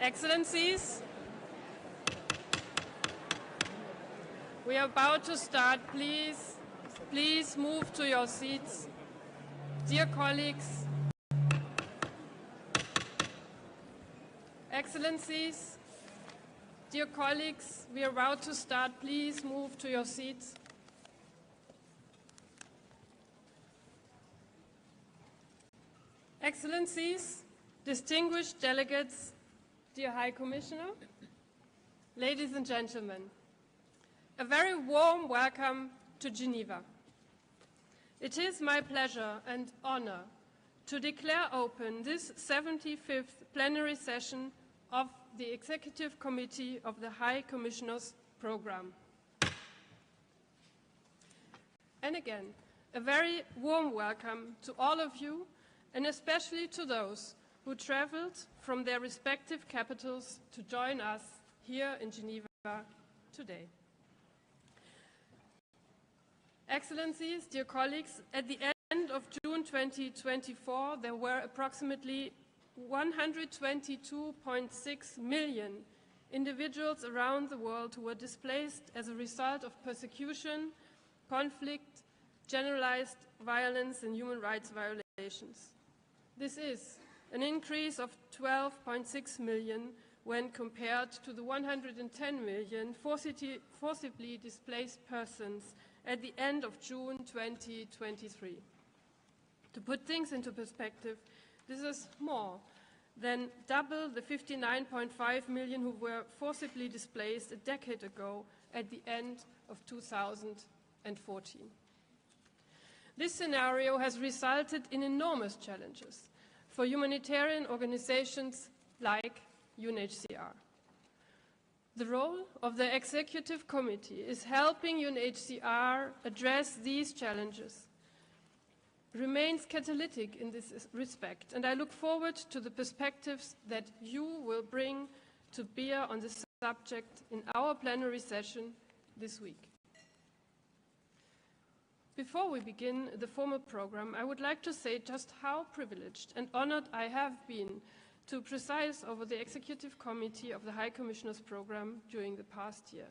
Excellencies, we are about to start. Please move to your seats. Dear colleagues, Excellencies, dear colleagues, we are about to start. Please move to your seats. Excellencies, distinguished delegates, dear High Commissioner, ladies and gentlemen, a very warm welcome to Geneva. It is my pleasure and honor to declare open this 75th plenary session of the Executive Committee of the High Commissioner's Programme. And again, a very warm welcome to all of you, and especially to those who traveled from their respective capitals to join us here in Geneva today. Excellencies, dear colleagues, at the end of June 2024, there were approximately 122.6 million individuals around the world who were displaced as a result of persecution, conflict, generalized violence, and human rights violations. This is an increase of 12.6 million when compared to the 110 million forcibly displaced persons at the end of June 2023. To put things into perspective, this is more than double the 59.5 million who were forcibly displaced a decade ago at the end of 2014. This scenario has resulted in enormous challenges for humanitarian organizations like UNHCR. The role of the Executive Committee is helping UNHCR address these challenges, remains catalytic in this respect, and I look forward to the perspectives that you will bring to bear on this subject in our plenary session this week. Before we begin the formal program, I would like to say just how privileged and honored I have been to preside over the Executive Committee of the High Commissioner's Programme during the past year.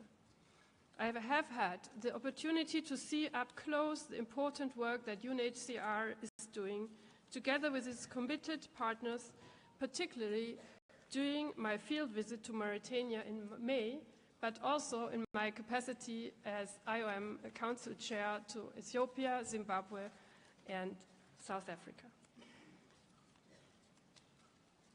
I have had the opportunity to see up close the important work that UNHCR is doing, together with its committed partners, particularly during my field visit to Mauritania in May, but also in my capacity as IOM Council Chair to Ethiopia, Zimbabwe, and South Africa.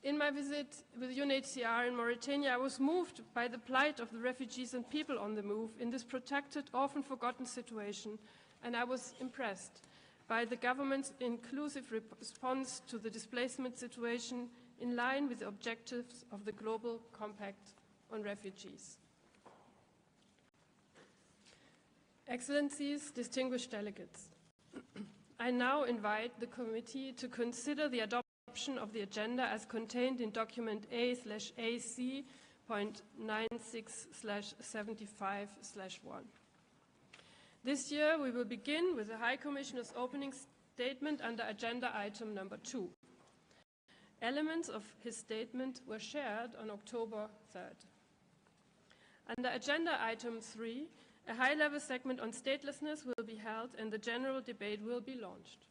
In my visit with UNHCR in Mauritania, I was moved by the plight of the refugees and people on the move in this protected, often forgotten situation, and I was impressed by the government's inclusive response to the displacement situation in line with the objectives of the Global Compact on Refugees. Excellencies, distinguished delegates, I now invite the committee to consider the adoption of the agenda as contained in document A/AC.96/75/1. This year we will begin with the High Commissioner's opening statement under agenda item number 2. Elements of his statement were shared on October 3rd. Under agenda item 3, a high-level segment on statelessness will be held and the general debate will be launched.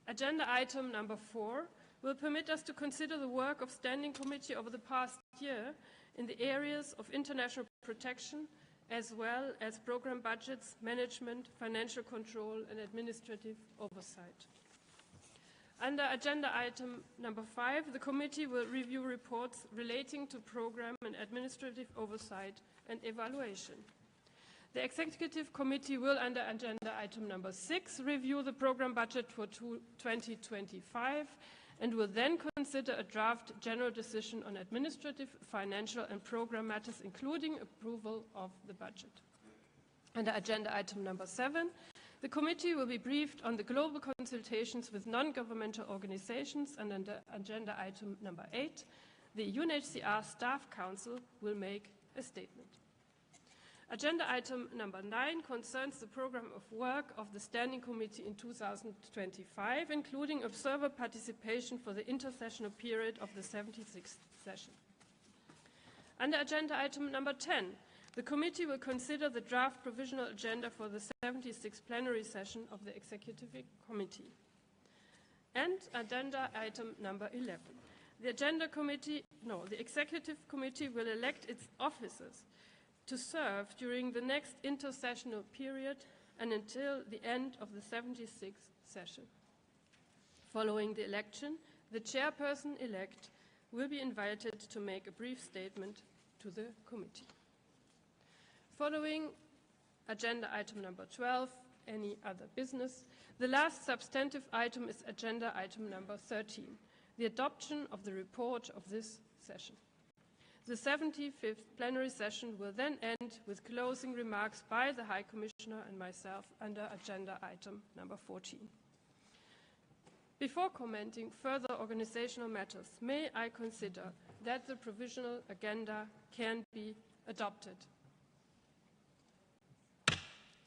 Agenda item number 4 will permit us to consider the work of Standing Committee over the past year in the areas of international protection, as well as program budgets, management, financial control, and administrative oversight. Under agenda item number 5, the committee will review reports relating to program and administrative oversight and evaluation. The Executive Committee will, under agenda item number 6, review the program budget for 2025 and will then consider a draft general decision on administrative, financial and program matters, including approval of the budget. Under agenda item number 7, the committee will be briefed on the global consultations with non-governmental organizations, and under agenda item number 8, the UNHCR Staff Council will make a statement. Agenda item number 9 concerns the program of work of the Standing Committee in 2025, including observer participation for the intersessional period of the 76th session. Under agenda item number 10, the committee will consider the draft provisional agenda for the 76th plenary session of the Executive Committee. And agenda item number 11. The Executive Committee will elect its officers to serve during the next intersessional period and until the end of the 76th session. Following the election, the chairperson-elect will be invited to make a brief statement to the committee. Following agenda item number 12, any other business, the last substantive item is agenda item number 13, the adoption of the report of this session. The 75th plenary session will then end with closing remarks by the High Commissioner and myself under agenda item number 14. Before commenting further organizational matters, may I consider that the provisional agenda can be adopted?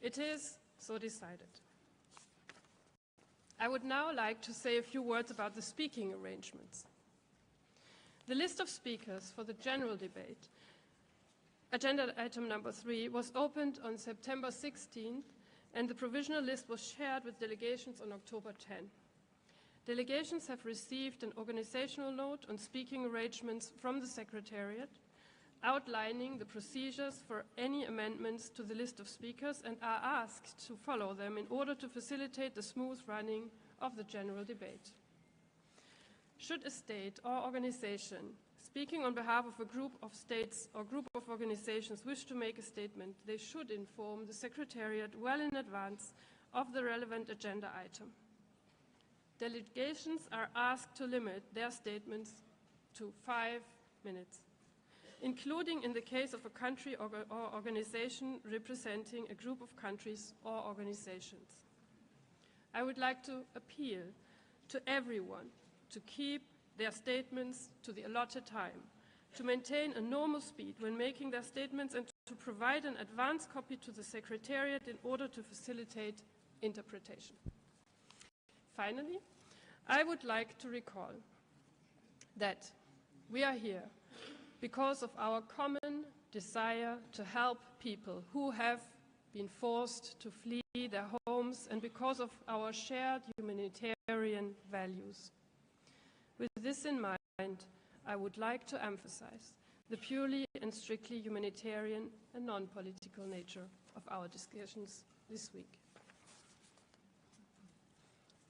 It is so decided. I would now like to say a few words about the speaking arrangements. The list of speakers for the general debate, agenda item number 3, was opened on September 16th, and the provisional list was shared with delegations on October 10. Delegations have received an organizational note on speaking arrangements from the Secretariat, outlining the procedures for any amendments to the list of speakers, and are asked to follow them in order to facilitate the smooth running of the general debate. Should a state or organization speaking on behalf of a group of states or group of organizations wish to make a statement, they should inform the Secretariat well in advance of the relevant agenda item. Delegations are asked to limit their statements to 5 minutes, including in the case of a country or organization representing a group of countries or organizations. I would like to appeal to everyone to keep their statements to the allotted time, to maintain a normal speed when making their statements, and to provide an advance copy to the Secretariat in order to facilitate interpretation. Finally, I would like to recall that we are here because of our common desire to help people who have been forced to flee their homes, and because of our shared humanitarian values. With this in mind, I would like to emphasize the purely and strictly humanitarian and non-political nature of our discussions this week.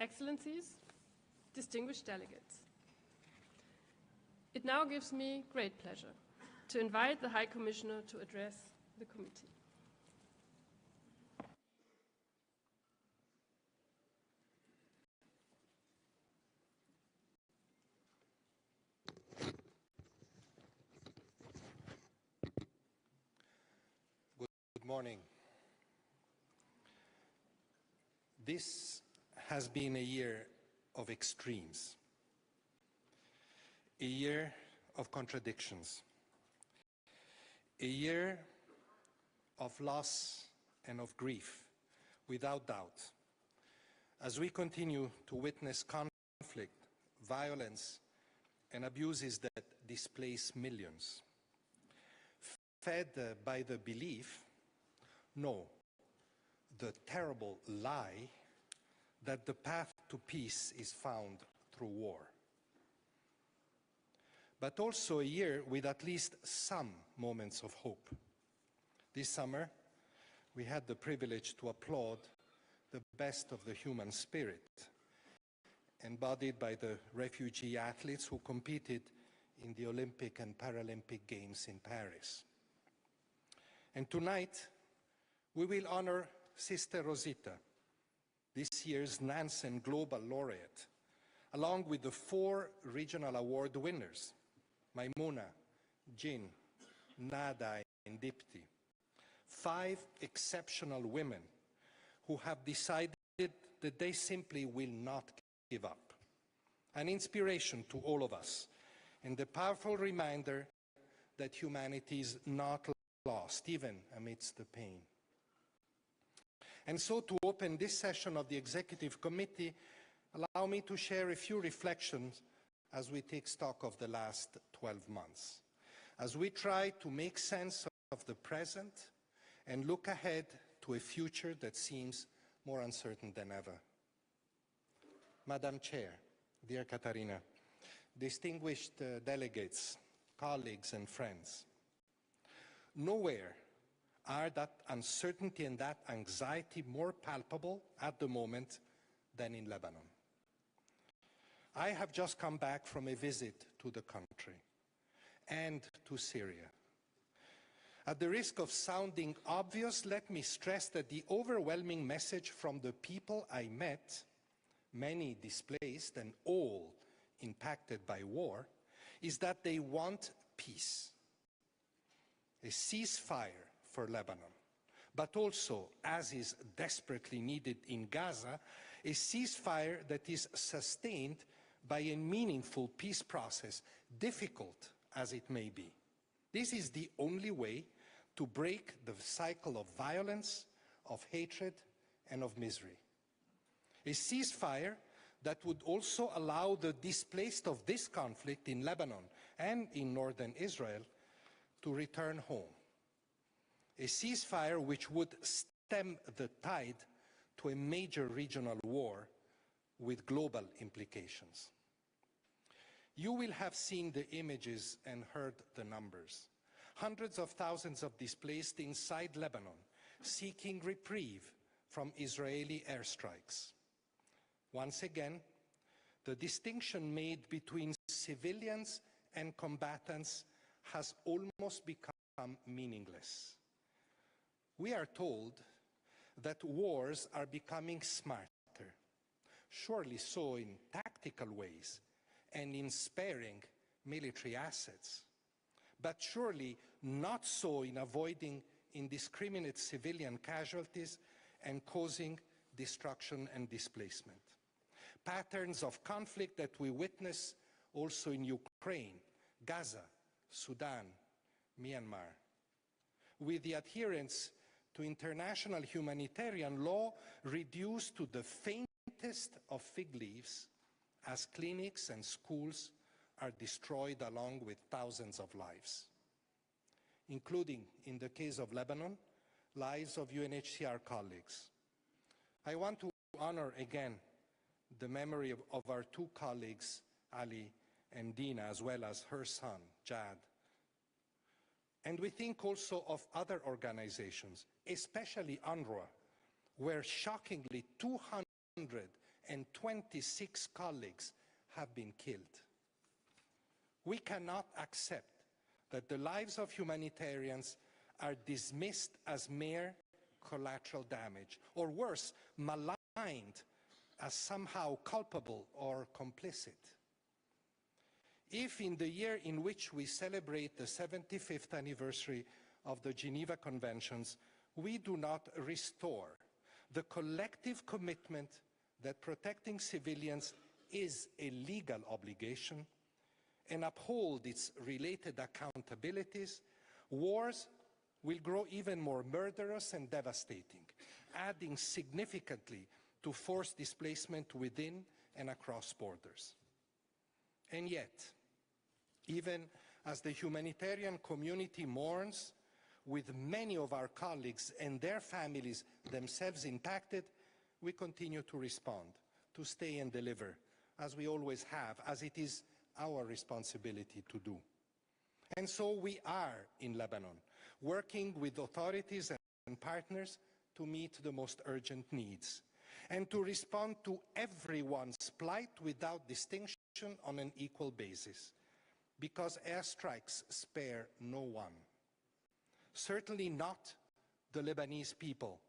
Excellencies, distinguished delegates, it now gives me great pleasure to invite the High Commissioner to address the committee. Good morning. This has been a year of extremes, a year of contradictions, a year of loss and of grief, without doubt, as we continue to witness conflict, violence, and abuses that displace millions, fed by the belief, no, the terrible lie, that the path to peace is found through war. But also a year with at least some moments of hope. This summer, we had the privilege to applaud the best of the human spirit, embodied by the refugee athletes who competed in the Olympic and Paralympic Games in Paris. And tonight, we will honor Sister Rosita, this year's Nansen Global Laureate, along with the 4 regional award winners, Maimuna, Jin, Nada, and Dipti. 5 exceptional women who have decided that they simply will not give up. An inspiration to all of us, and a powerful reminder that humanity is not lost, even amidst the pain. And so, to open this session of the Executive Committee, allow me to share a few reflections as we take stock of the last 12 months. as we try to make sense of the present and look ahead to a future that seems more uncertain than ever. Madam Chair, dear Katarina, distinguished delegates, colleagues and friends, nowhere are that uncertainty and that anxiety more palpable at the moment than in Lebanon. I have just come back from a visit to the country and to Syria. At the risk of sounding obvious, let me stress that the overwhelming message from the people I met, many displaced and all impacted by war, is that they want peace, a ceasefire for Lebanon, but also, as is desperately needed in Gaza, a ceasefire that is sustained by a meaningful peace process, difficult as it may be. This is the only way to break the cycle of violence, of hatred, and of misery. A ceasefire that would also allow the displaced of this conflict in Lebanon and in northern Israel to return home. A ceasefire which would stem the tide to a major regional war with global implications. You will have seen the images and heard the numbers. Hundreds of thousands of displaced inside Lebanon, seeking reprieve from Israeli airstrikes. Once again, the distinction made between civilians and combatants has almost become meaningless. We are told that wars are becoming smarter, surely so in tactical ways and in sparing military assets, but surely not so in avoiding indiscriminate civilian casualties and causing destruction and displacement. Patterns of conflict that we witness also in Ukraine, Gaza, Sudan, Myanmar, with the adherence to international humanitarian law reduced to the faintest of fig leaves as clinics and schools are destroyed along with thousands of lives, including, in the case of Lebanon, lives of UNHCR colleagues. I want to honor again the memory of our two colleagues, Ali and Dina, as well as her son, Jad. And we think also of other organizations, especially UNRWA, where shockingly 226 colleagues have been killed. We cannot accept that the lives of humanitarians are dismissed as mere collateral damage, or worse, maligned as somehow culpable or complicit. If in the year in which we celebrate the 75th anniversary of the Geneva Conventions, we do not restore the collective commitment that protecting civilians is a legal obligation and uphold its related accountabilities, wars will grow even more murderous and devastating, adding significantly to forced displacement within and across borders. And yet, even as the humanitarian community mourns, with many of our colleagues and their families themselves impacted, we continue to respond, to stay and deliver, as we always have, as it is our responsibility to do. And so we are in Lebanon, working with authorities and partners to meet the most urgent needs, and to respond to everyone's plight without distinction on an equal basis, because airstrikes spare no one. Certainly not the Lebanese people,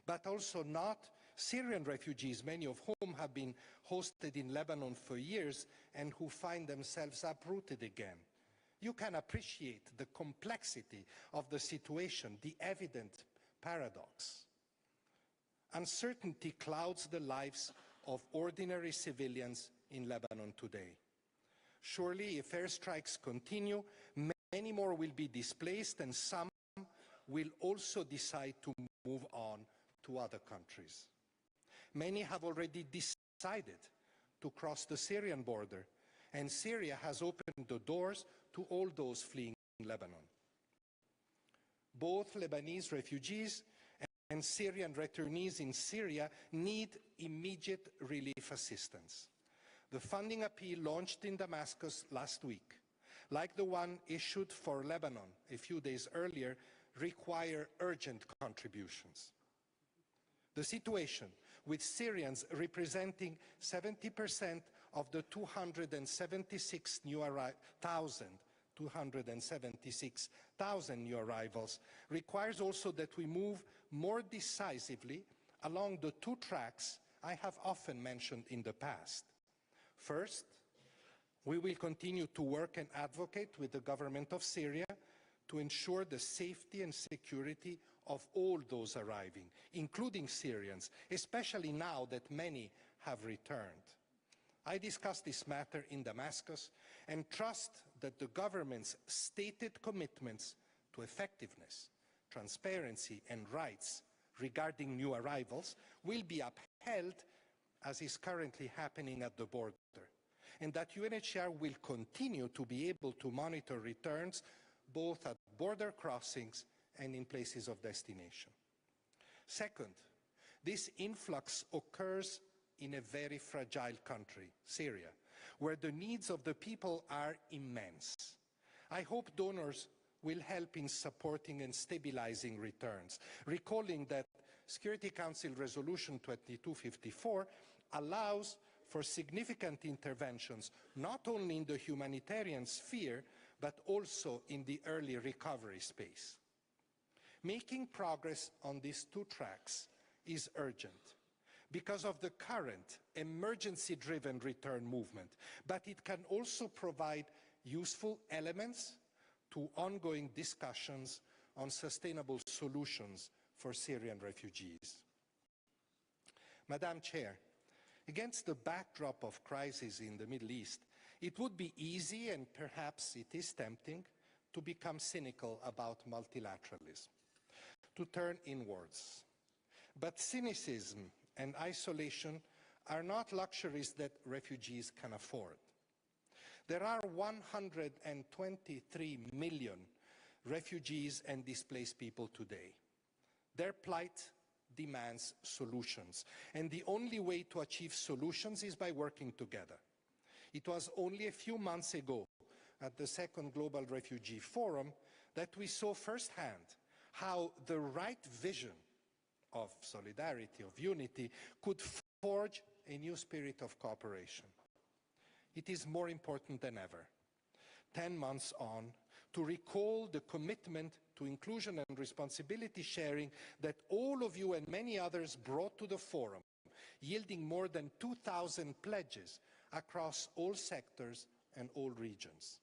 but also not Syrian refugees, many of whom have been hosted in Lebanon for years and who find themselves uprooted again. You can appreciate the complexity of the situation, the evident paradox. Uncertainty clouds the lives of ordinary civilians in Lebanon today. Surely, if airstrikes continue, many more will be displaced and some will also decide to move on to other countries. Many have already decided to cross the Syrian border, and Syria has opened the doors to all those fleeing Lebanon. Both Lebanese refugees and Syrian returnees in Syria need immediate relief assistance. The funding appeal launched in Damascus last week, like the one issued for Lebanon a few days earlier, require urgent contributions. The situation, with Syrians representing 70% of the 276,000 new arrivals, requires also that we move more decisively along the two tracks I have often mentioned in the past. First, we will continue to work and advocate with the government of Syria to ensure the safety and security of all those arriving, including Syrians, especially now that many have returned. I discussed this matter in Damascus and trust that the government's stated commitments to effectiveness, transparency and rights regarding new arrivals will be upheld, as is currently happening at the border, and that UNHCR will continue to be able to monitor returns both at border crossings and in places of destination. Second, this influx occurs in a very fragile country, Syria, where the needs of the people are immense. I hope donors will help in supporting and stabilizing returns, recalling that Security Council Resolution 2254 allows for significant interventions, not only in the humanitarian sphere, but also in the early recovery space. Making progress on these two tracks is urgent because of the current emergency-driven return movement, but it can also provide useful elements to ongoing discussions on sustainable solutions for Syrian refugees. Madam Chair, against the backdrop of crisis in the Middle East, it would be easy, and perhaps it is tempting, to become cynical about multilateralism, to turn inwards. But cynicism and isolation are not luxuries that refugees can afford. There are 123 million refugees and displaced people today. Their plight demands solutions, and the only way to achieve solutions is by working together. It was only a few months ago, at the Second Global Refugee Forum, that we saw firsthand how the right vision of solidarity, of unity, could forge a new spirit of cooperation. It is more important than ever, 10 months on, to recall the commitment to inclusion and responsibility sharing that all of you and many others brought to the forum, yielding more than 2,000 pledges across all sectors and all regions.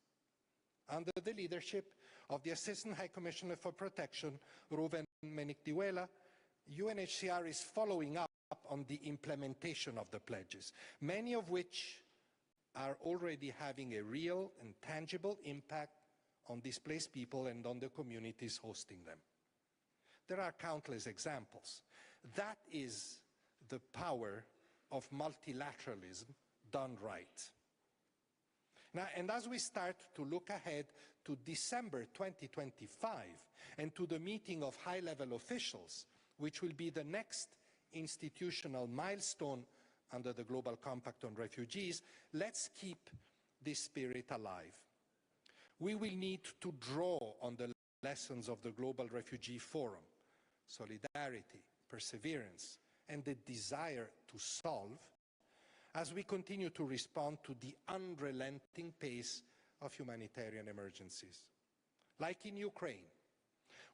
Under the leadership of the Assistant High Commissioner for Protection, Ruben Menikdiwela, UNHCR is following up on the implementation of the pledges, many of which are already having a real and tangible impact on displaced people and on the communities hosting them. There are countless examples. That is the power of multilateralism done right. Now, and as we start to look ahead to December 2025 and to the meeting of high-level officials, which will be the next institutional milestone under the Global Compact on Refugees, let's keep this spirit alive. We will need to draw on the lessons of the Global Refugee Forum, solidarity, perseverance, and the desire to solve, as we continue to respond to the unrelenting pace of humanitarian emergencies. Like in Ukraine,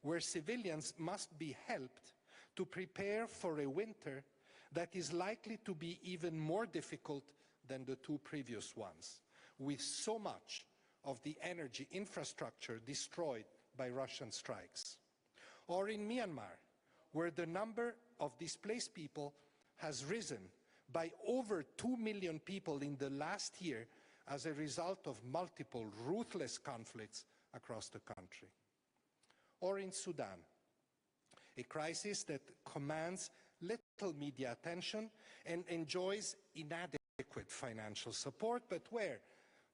where civilians must be helped to prepare for a winter that is likely to be even more difficult than the two previous ones, with so much of the energy infrastructure destroyed by Russian strikes. Or in Myanmar, where the number of displaced people has risen by over 2 million people in the last year as a result of multiple ruthless conflicts across the country. Or in Sudan, a crisis that commands little media attention and enjoys inadequate financial support, but where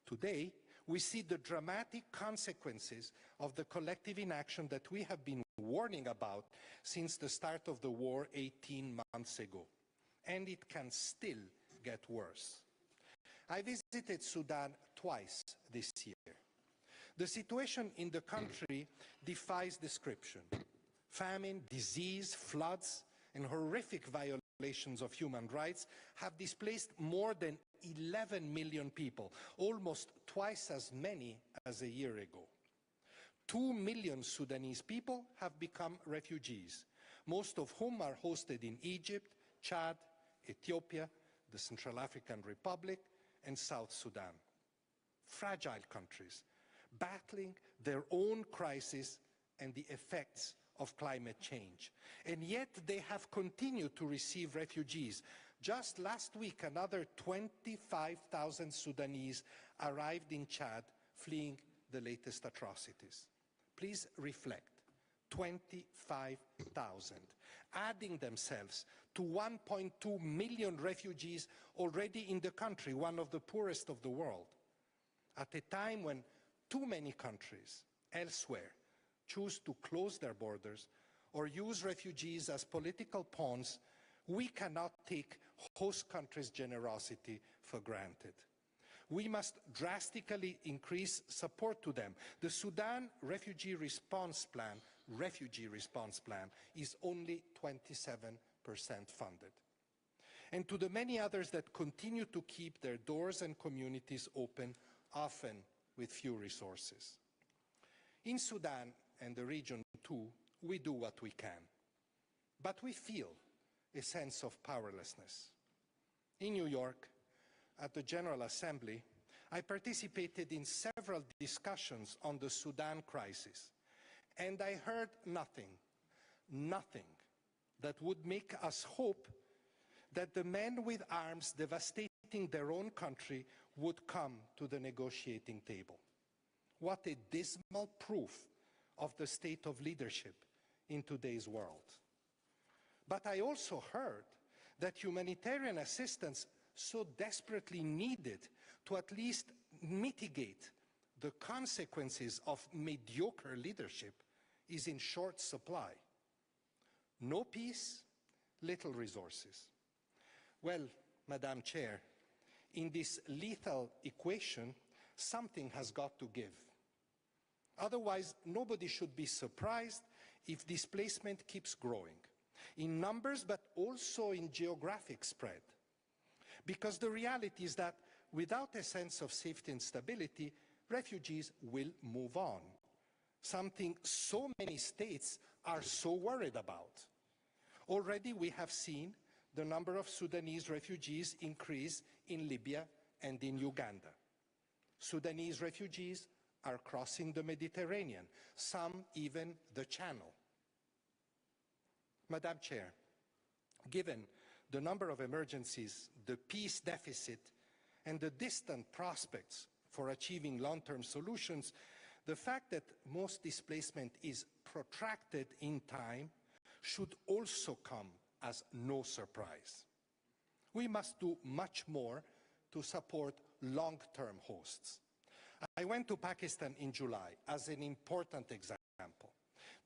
today we see the dramatic consequences of the collective inaction that we have been warning about since the start of the war 18 months ago. And it can still get worse. I visited Sudan twice this year. The situation in the country defies description. Famine, disease, floods, and horrific violations of human rights have displaced more than 11 million people, almost twice as many as a year ago. 2 million Sudanese people have become refugees, most of whom are hosted in Egypt, Chad, Ethiopia, the Central African Republic, and South Sudan. Fragile countries, battling their own crisis and the effects of climate change. And yet they have continued to receive refugees. Just last week, another 25,000 Sudanese arrived in Chad, fleeing the latest atrocities. Please reflect. 25,000, adding themselves to 1.2 million refugees already in the country, one of the poorest of the world. At a time when too many countries elsewhere choose to close their borders or use refugees as political pawns, we cannot take host countries' generosity for granted. We must drastically increase support to them. The Sudan Refugee Response Plan is only 27% funded. And to the many others that continue to keep their doors and communities open, often with few resources. In Sudan and the region too, we do what we can. But we feel a sense of powerlessness. In New York, at the General Assembly, I participated in several discussions on the Sudan crisis, and I heard nothing that would make us hope that the men with arms devastating their own country would come to the negotiating table. What a dismal proof of the state of leadership in today's world. But I also heard that humanitarian assistance so desperately needed to at least mitigate the consequences of mediocre leadership is in short supply. No peace, little resources. Well, Madam Chair, in this lethal equation, something has got to give. Otherwise, nobody should be surprised if displacement keeps growing, in numbers but also in geographic spread. Because the reality is that without a sense of safety and stability, refugees will move on, something so many states are so worried about. Already we have seen the number of Sudanese refugees increase in Libya and in Uganda. Sudanese refugees are crossing the Mediterranean, some even the Channel. Madam Chair, given the number of emergencies, the peace deficit, and the distant prospects for achieving long-term solutions, the fact that most displacement is protracted in time should also come as no surprise. We must do much more to support long-term hosts. I went to Pakistan in July as an important example,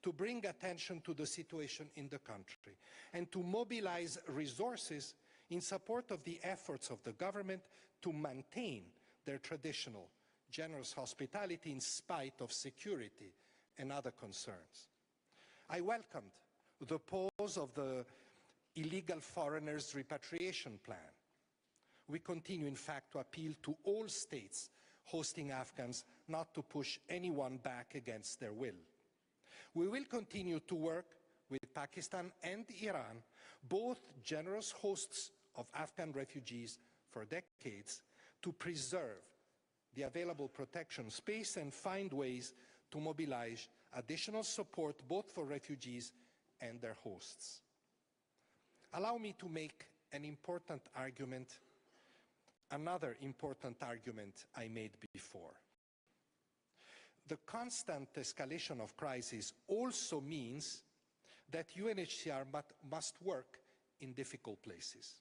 to bring attention to the situation in the country and to mobilize resources in support of the efforts of the government to maintain their traditional generous hospitality in spite of security and other concerns. I welcomed the pause of the illegal foreigners repatriation plan. We continue, in fact, to appeal to all states hosting Afghans not to push anyone back against their will. We will continue to work with Pakistan and Iran, both generous hosts of Afghan refugees for decades, to preserve the available protection space and find ways to mobilize additional support both for refugees and their hosts. Allow me to make an important argument, another important argument I made before. The constant escalation of crisis also means that UNHCR must work in difficult places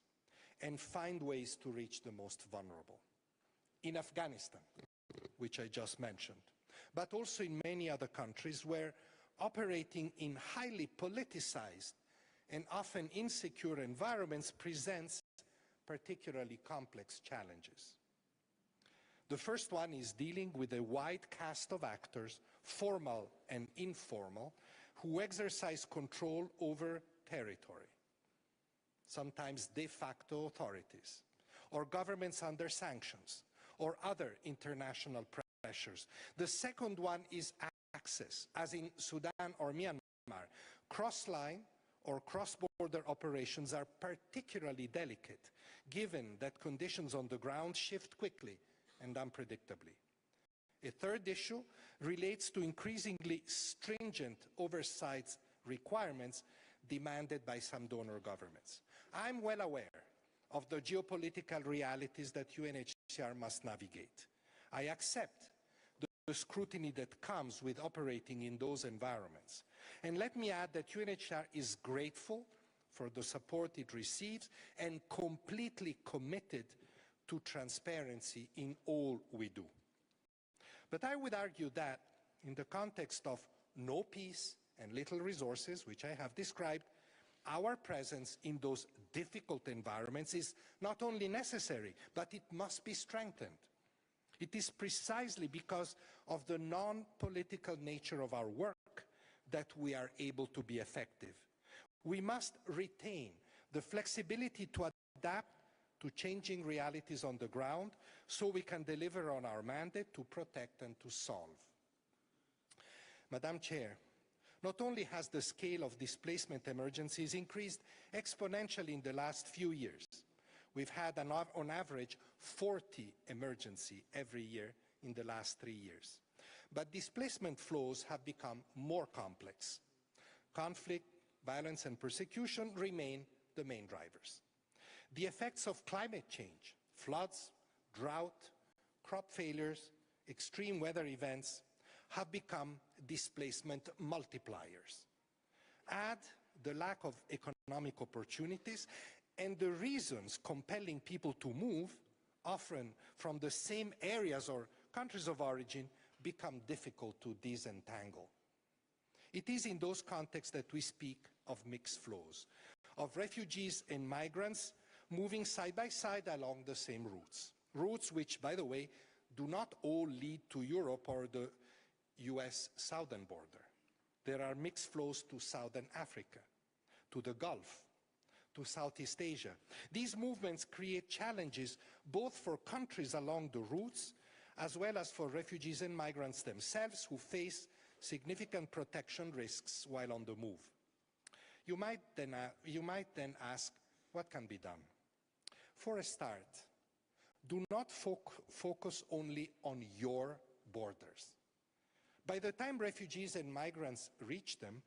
and find ways to reach the most vulnerable. In Afghanistan, which I just mentioned, but also in many other countries where operating in highly politicized and often insecure environments presents particularly complex challenges. The first one is dealing with a wide cast of actors, formal and informal, who exercise control over territory, sometimes de facto authorities, or governments under sanctions, or other international pressures. The second one is access, as in Sudan or Myanmar. Cross-line or cross-border operations are particularly delicate, given that conditions on the ground shift quickly and unpredictably. A third issue relates to increasingly stringent oversight requirements demanded by some donor governments. I'm well aware of the geopolitical realities that UNHCR must navigate. I accept the scrutiny that comes with operating in those environments. And let me add that UNHCR is grateful for the support it receives and completely committed to transparency in all we do. But I would argue that in the context of no peace and little resources, which I have described, our presence in those difficult environments is not only necessary, but it must be strengthened. It is precisely because of the non-political nature of our work that we are able to be effective. We must retain the flexibility to adapt to changing realities on the ground so we can deliver on our mandate to protect and to solve. Madam Chair, not only has the scale of displacement emergencies increased exponentially in the last few years, we've had on average 40 emergencies every year in the last 3 years. But displacement flows have become more complex. Conflict, violence and persecution remain the main drivers. The effects of climate change, floods, drought, crop failures, extreme weather events have become displacement multipliers. Add the lack of economic opportunities and the reasons compelling people to move, often from the same areas or countries of origin, become difficult to disentangle. It is in those contexts that we speak of mixed flows, of refugees and migrants moving side by side along the same routes. Routes which, by the way, do not all lead to Europe or the US southern border. There are mixed flows to Southern Africa, to the Gulf, to Southeast Asia. These movements create challenges both for countries along the routes as well as for refugees and migrants themselves who face significant protection risks while on the move. You might then ask, what can be done? For a start, do not focus only on your borders. By the time refugees and migrants reach them,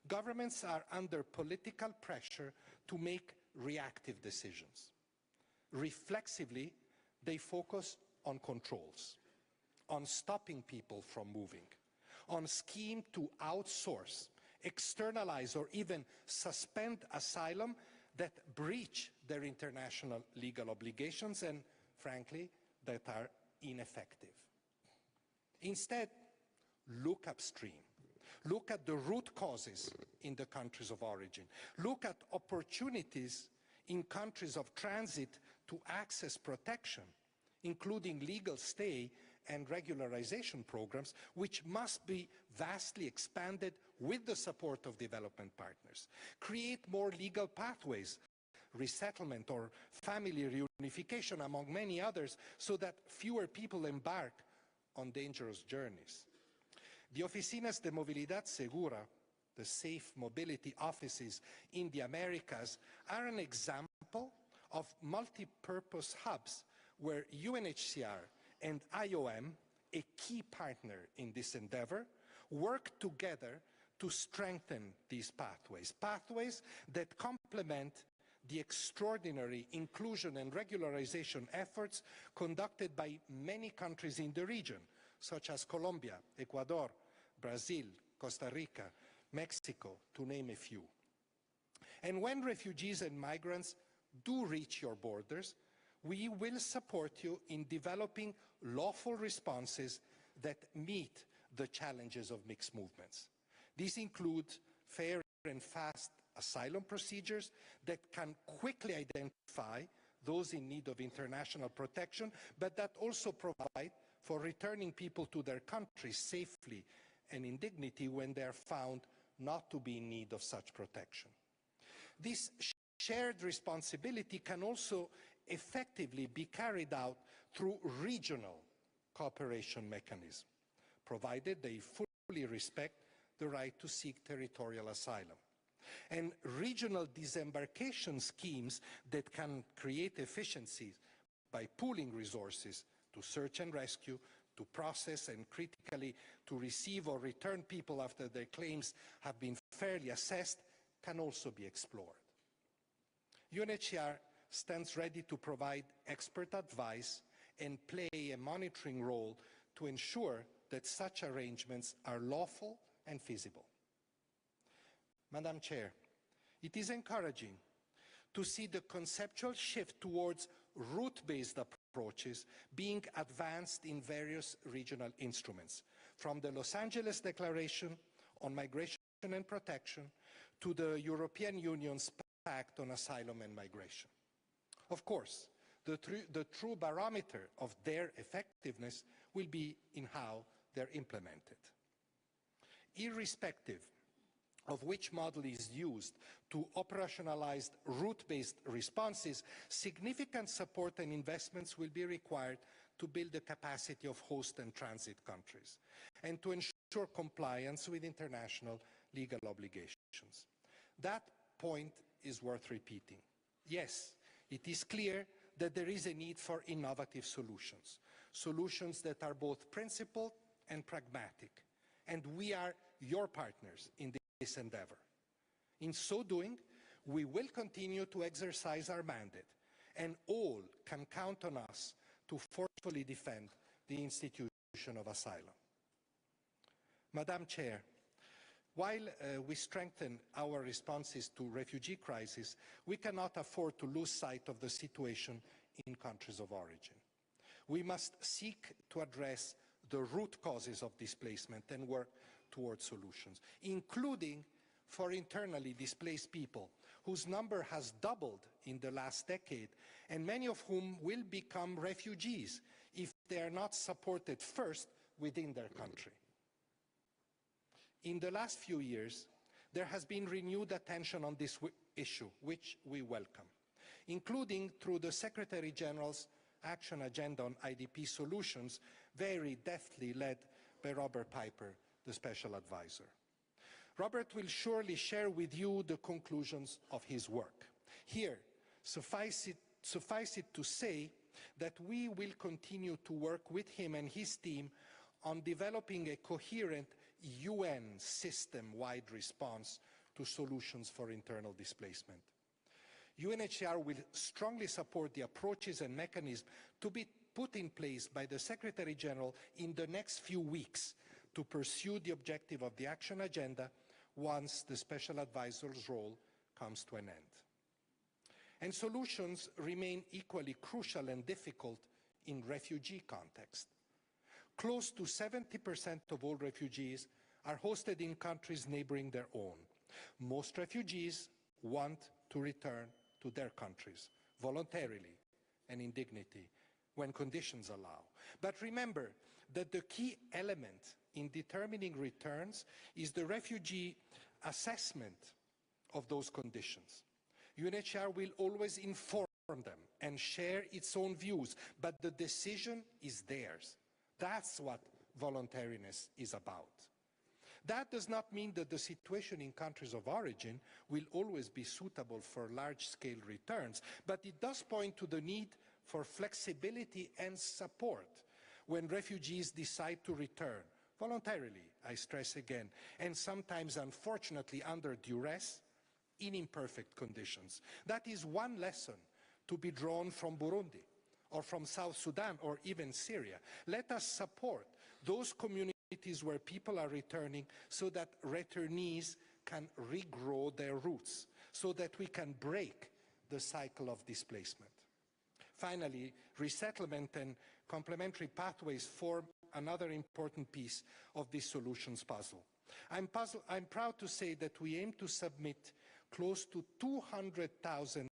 governments are under political pressure to make reactive decisions. Reflexively, they focus on controls, on stopping people from moving, on schemes to outsource, externalize, or even suspend asylum that breach their international legal obligations and, frankly, that are ineffective. Instead, look upstream. Look at the root causes in the countries of origin. Look at opportunities in countries of transit to access protection, including legal stay and regularization programs, which must be vastly expanded with the support of development partners. Create more legal pathways, resettlement or family reunification, among many others, so that fewer people embark on dangerous journeys. The Oficinas de Movilidad Segura, the safe mobility offices in the Americas, are an example of multi-purpose hubs where UNHCR and IOM, a key partner in this endeavor, work together to strengthen these pathways, pathways that complement the extraordinary inclusion and regularization efforts conducted by many countries in the region, such as Colombia, Ecuador, Brazil, Costa Rica, Mexico, to name a few. And when refugees and migrants do reach your borders, We will support you in developing lawful responses that meet the challenges of mixed movements. These include fair and fast asylum procedures that can quickly identify those in need of international protection, but that also provide for returning people to their countries safely and in dignity when they are found not to be in need of such protection. This shared responsibility can also effectively be carried out through regional cooperation mechanisms, provided they fully respect the right to seek territorial asylum. And regional disembarkation schemes that can create efficiencies by pooling resources to search and rescue, to process and critically to receive or return people after their claims have been fairly assessed can also be explored. UNHCR stands ready to provide expert advice and play a monitoring role to ensure that such arrangements are lawful and feasible. Madam Chair, it is encouraging to see the conceptual shift towards route-based approaches being advanced in various regional instruments, from the Los Angeles Declaration on Migration and Protection to the European Union's Pact on Asylum and Migration. Of course, the true barometer of their effectiveness will be in how they're implemented. Irrespective of which model is used to operationalize route-based responses, significant support and investments will be required to build the capacity of host and transit countries and to ensure compliance with international legal obligations. That point is worth repeating. Yes, it is clear that there is a need for innovative solutions, solutions that are both principled and pragmatic, and we are your partners in this endeavor. In so doing, we will continue to exercise our mandate, and all can count on us to forcefully defend the institution of asylum. Madam Chair, while we strengthen our responses to refugee crisis, we cannot afford to lose sight of the situation in countries of origin. We must seek to address the root causes of displacement and work towards solutions, including for internally displaced people, whose number has doubled in the last decade, and many of whom will become refugees if they are not supported first within their country. In the last few years, there has been renewed attention on this issue, which we welcome, including through the Secretary General's Action Agenda on IDP Solutions, very deftly led by Robert Piper, the Special Advisor. Robert will surely share with you the conclusions of his work. Here, suffice it to say that we will continue to work with him and his team on developing a coherent UN system-wide response to solutions for internal displacement. UNHCR will strongly support the approaches and mechanisms to be put in place by the Secretary General in the next few weeks to pursue the objective of the action agenda once the Special Advisor's role comes to an end. And solutions remain equally crucial and difficult in refugee context. Close to 70% of all refugees are hosted in countries neighboring their own. Most refugees want to return to their countries voluntarily and in dignity when conditions allow. But remember that the key element in determining returns is the refugee assessment of those conditions. UNHCR will always inform them and share its own views, but the decision is theirs. That's what voluntariness is about. That does not mean that the situation in countries of origin will always be suitable for large-scale returns, but it does point to the need for flexibility and support when refugees decide to return, voluntarily, I stress again, and sometimes, unfortunately, under duress, in imperfect conditions. That is one lesson to be drawn from Burundi, or from South Sudan, or even Syria. Let us support those communities where people are returning so that returnees can regrow their roots, so that we can break the cycle of displacement. Finally, resettlement and complementary pathways form another important piece of this solutions puzzle. I'm proud to say that we aim to submit close to 200,000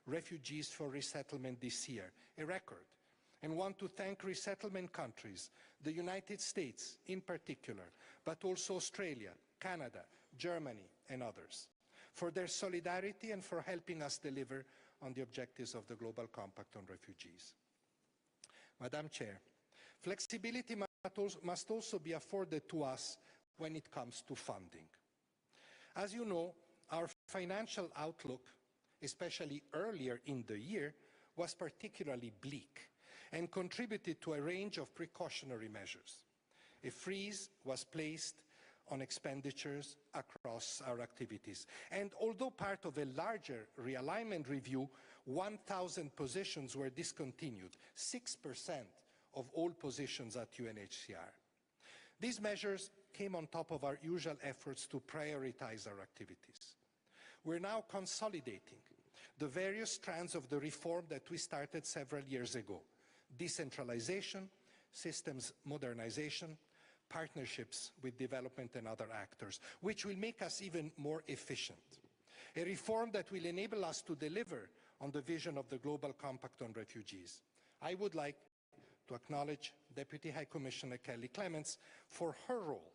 refugees for resettlement this year, a record, and want to thank resettlement countries, the United States in particular, but also Australia, Canada, Germany and others, for their solidarity and for helping us deliver on the objectives of the Global Compact on Refugees. Madam Chair, flexibility must also be afforded to us when it comes to funding. As you know, our financial outlook, especially earlier in the year, was particularly bleak and contributed to a range of precautionary measures. A freeze was placed on expenditures across our activities. And although part of a larger realignment review, 1,000 positions were discontinued, 6% of all positions at UNHCR. These measures came on top of our usual efforts to prioritize our activities. We're now consolidating the various strands of the reform that we started several years ago: decentralization, systems modernization, partnerships with development and other actors, which will make us even more efficient. A reform that will enable us to deliver on the vision of the Global Compact on Refugees. I would like to acknowledge Deputy High Commissioner Kelly Clements for her role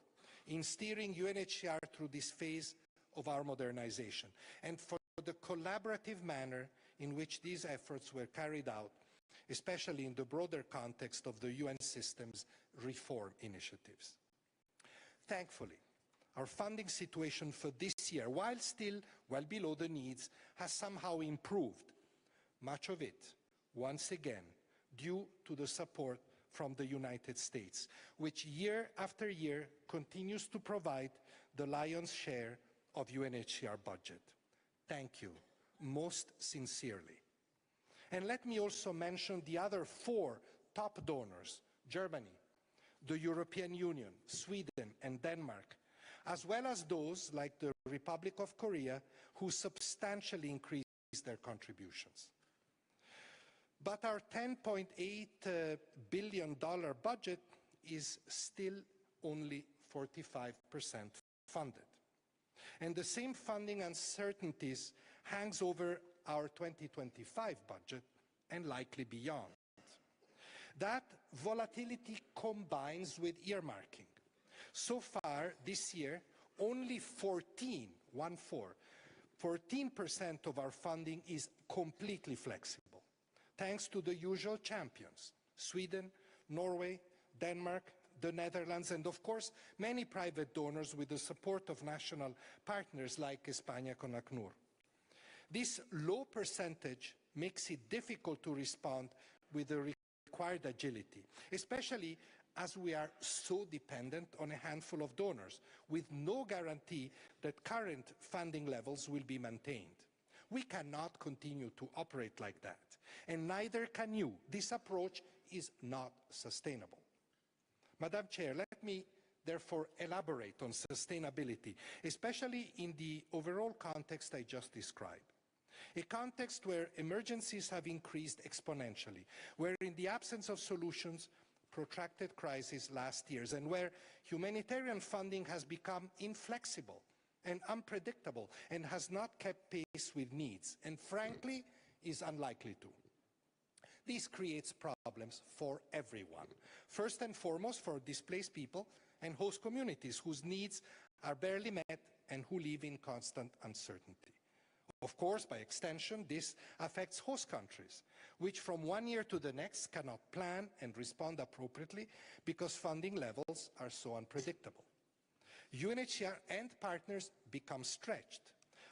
in steering UNHCR through this phase of our modernization, and for the collaborative manner in which these efforts were carried out, especially in the broader context of the UN system's reform initiatives. Thankfully, our funding situation for this year, while still well below the needs, has somehow improved, much of it, once again, due to the support from the United States, which year after year continues to provide the lion's share of UNHCR budget. Thank you, most sincerely. And let me also mention the other 4 top donors: Germany, the European Union, Sweden and Denmark, as well as those like the Republic of Korea, who substantially increased their contributions. But our $10.8 billion budget is still only 45% funded. And the same funding uncertainties hangs over our 2025 budget and likely beyond. That volatility combines with earmarking. So far this year, only 14% of our funding is completely flexible, thanks to the usual champions: Sweden, Norway, Denmark, the Netherlands, and of course, many private donors with the support of national partners like España con ACNUR. This low percentage makes it difficult to respond with the required agility, especially as we are so dependent on a handful of donors, with no guarantee that current funding levels will be maintained. We cannot continue to operate like that, and neither can you. This approach is not sustainable. Madam Chair, let me therefore elaborate on sustainability, especially in the overall context I just described. A context where emergencies have increased exponentially, where in the absence of solutions, protracted crises last years, and where humanitarian funding has become inflexible and unpredictable and has not kept pace with needs, and frankly, is unlikely to. This creates problems for everyone. First and foremost, for displaced people and host communities whose needs are barely met and who live in constant uncertainty. Of course, by extension, this affects host countries, which from one year to the next cannot plan and respond appropriately because funding levels are so unpredictable. UNHCR and partners become stretched.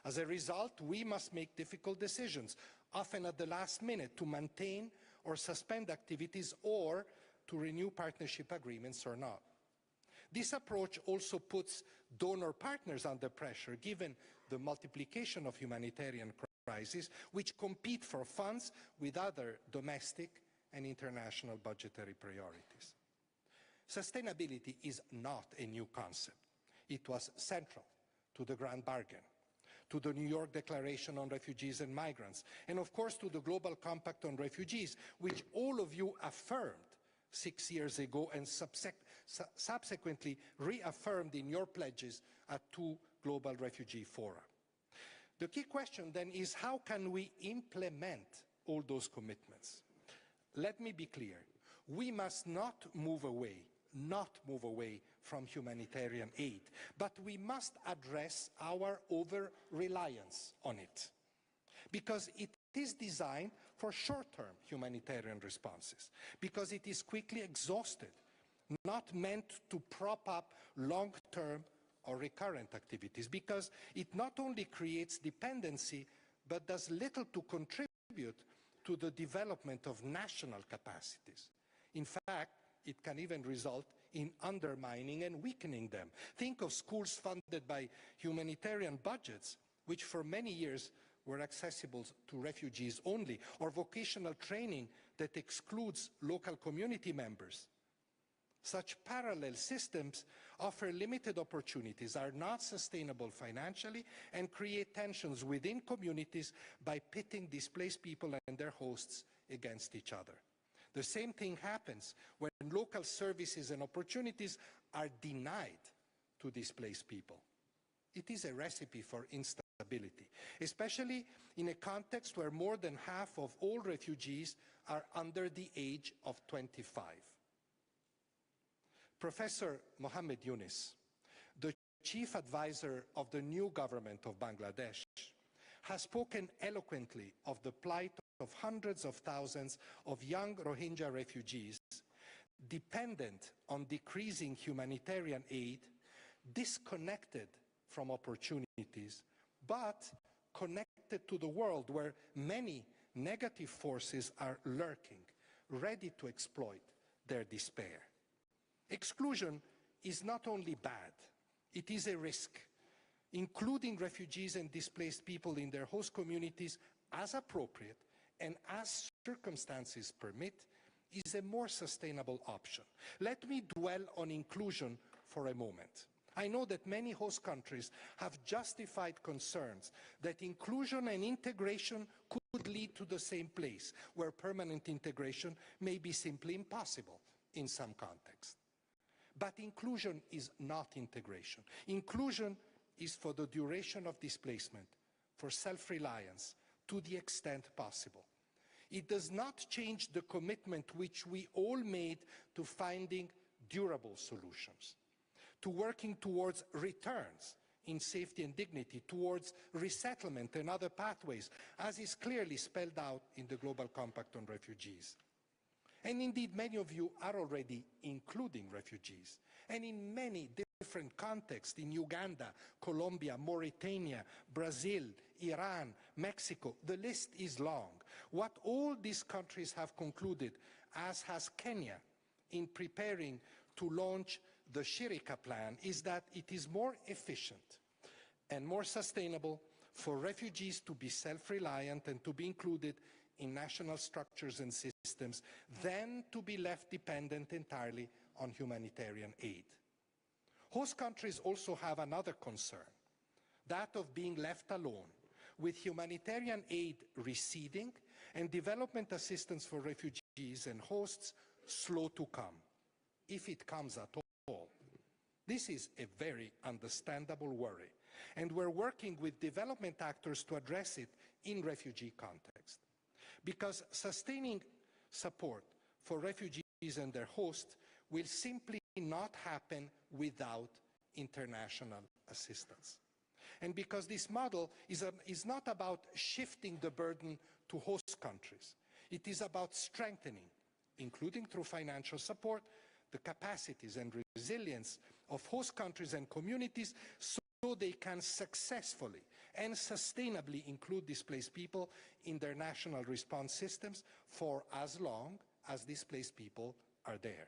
As a result, we must make difficult decisions, often at the last minute, to maintain or suspend activities or to renew partnership agreements or not. This approach also puts donor partners under pressure, given the multiplication of humanitarian crises, which compete for funds with other domestic and international budgetary priorities. Sustainability is not a new concept. It was central to the grand bargain. to the New York Declaration on Refugees and Migrants, and of course to the Global Compact on Refugees, which all of you affirmed 6 years ago and subsequently reaffirmed in your pledges at 2 global refugee fora. The key question then is, how can we implement all those commitments? Let me be clear. We must not move away from humanitarian aid, but we must address our over-reliance on it, because it is designed for short-term humanitarian responses, because it is quickly exhausted, not meant to prop up long-term or recurrent activities, because it not only creates dependency, but does little to contribute to the development of national capacities. In fact, it can even result in undermining and weakening them. Think of schools funded by humanitarian budgets, which for many years were accessible to refugees only, or vocational training that excludes local community members. Such parallel systems offer limited opportunities, are not sustainable financially, and create tensions within communities by pitting displaced people and their hosts against each other. The same thing happens when local services and opportunities are denied to displaced people. It is a recipe for instability, especially in a context where more than half of all refugees are under the age of 25. Professor Mohammed Yunus, the chief advisor of the new government of Bangladesh, has spoken eloquently of the plight of hundreds of thousands of young Rohingya refugees dependent on decreasing humanitarian aid, disconnected from opportunities, but connected to the world where many negative forces are lurking, ready to exploit their despair. Exclusion is not only bad, it is a risk. Including refugees and displaced people in their host communities as appropriate and as circumstances permit is a more sustainable option. Let me dwell on inclusion for a moment. I know that many host countries have justified concerns that inclusion and integration could lead to the same place, where permanent integration may be simply impossible in some contexts. But inclusion is not integration. Inclusion is for the duration of displacement, for self-reliance, to the extent possible. It does not change the commitment which we all made to finding durable solutions, to working towards returns in safety and dignity, towards resettlement and other pathways, as is clearly spelled out in the Global Compact on Refugees. And indeed, many of you are already including refugees, and in many different contexts, in Uganda, Colombia, Mauritania, Brazil, Iran, Mexico. The list is long. What all these countries have concluded, as has Kenya, in preparing to launch the Shirika plan, is that it is more efficient and more sustainable for refugees to be self-reliant and to be included in national structures and systems than to be left dependent entirely on humanitarian aid. Host countries also have another concern, that of being left alone, with humanitarian aid receding and development assistance for refugees and hosts slow to come, if it comes at all. This is a very understandable worry, and we're working with development actors to address it in refugee context. Because sustaining support for refugees and their hosts will simply not happen without international assistance. And because this model is not about shifting the burden to host countries. It is about strengthening, including through financial support, the capacities and resilience of host countries and communities so they can successfully and sustainably include displaced people in their national response systems for as long as displaced people are there.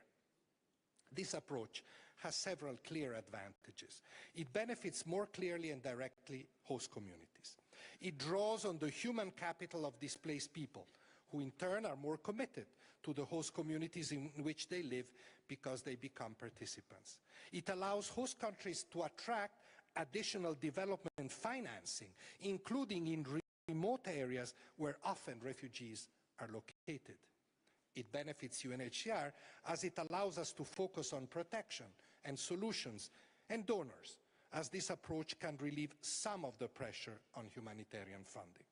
This approach has several clear advantages. It benefits more clearly and directly host communities. It draws on the human capital of displaced people, who in turn are more committed to the host communities in which they live because they become participants. It allows host countries to attract additional development financing, including in remote areas where often refugees are located. It benefits UNHCR as it allows us to focus on protection and solutions and donors, as this approach can relieve some of the pressure on humanitarian funding.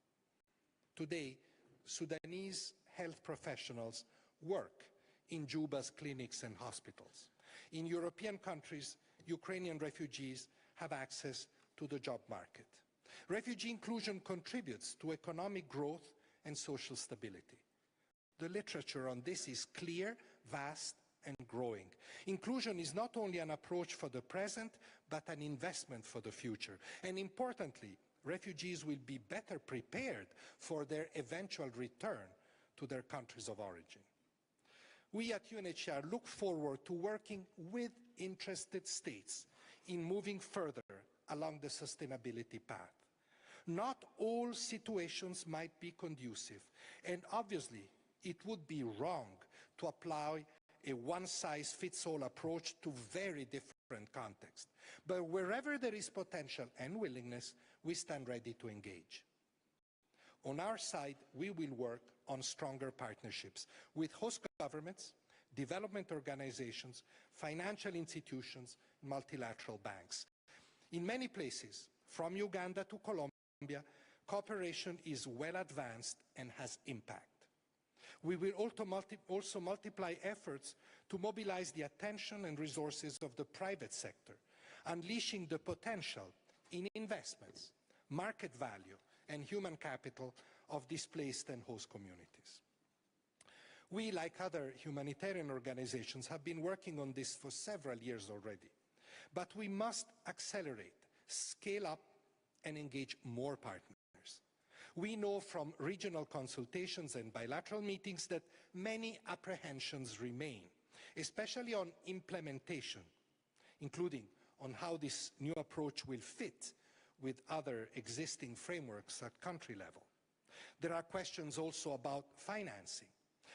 Today, Sudanese health professionals work in Juba's clinics and hospitals. In European countries, Ukrainian refugees have access to the job market. Refugee inclusion contributes to economic growth and social stability. The literature on this is clear, vast, and growing. Inclusion is not only an approach for the present, but an investment for the future. And importantly, refugees will be better prepared for their eventual return to their countries of origin. We at UNHCR look forward to working with interested states in moving further along the sustainability path. Not all situations might be conducive, and obviously it would be wrong to apply a one-size-fits-all approach to very different contexts. But wherever there is potential and willingness, we stand ready to engage. On our side, we will work on stronger partnerships with host governments, development organizations, financial institutions, multilateral banks. In many places, from Uganda to Colombia, cooperation is well advanced and has impact. We will also multiply efforts to mobilize the attention and resources of the private sector, unleashing the potential in investments, market value, and human capital of displaced and host communities. We, like other humanitarian organizations, have been working on this for several years already. But we must accelerate, scale up, and engage more partners. We know from regional consultations and bilateral meetings that many apprehensions remain, especially on implementation, including on how this new approach will fit with other existing frameworks at country level. There are questions also about financing,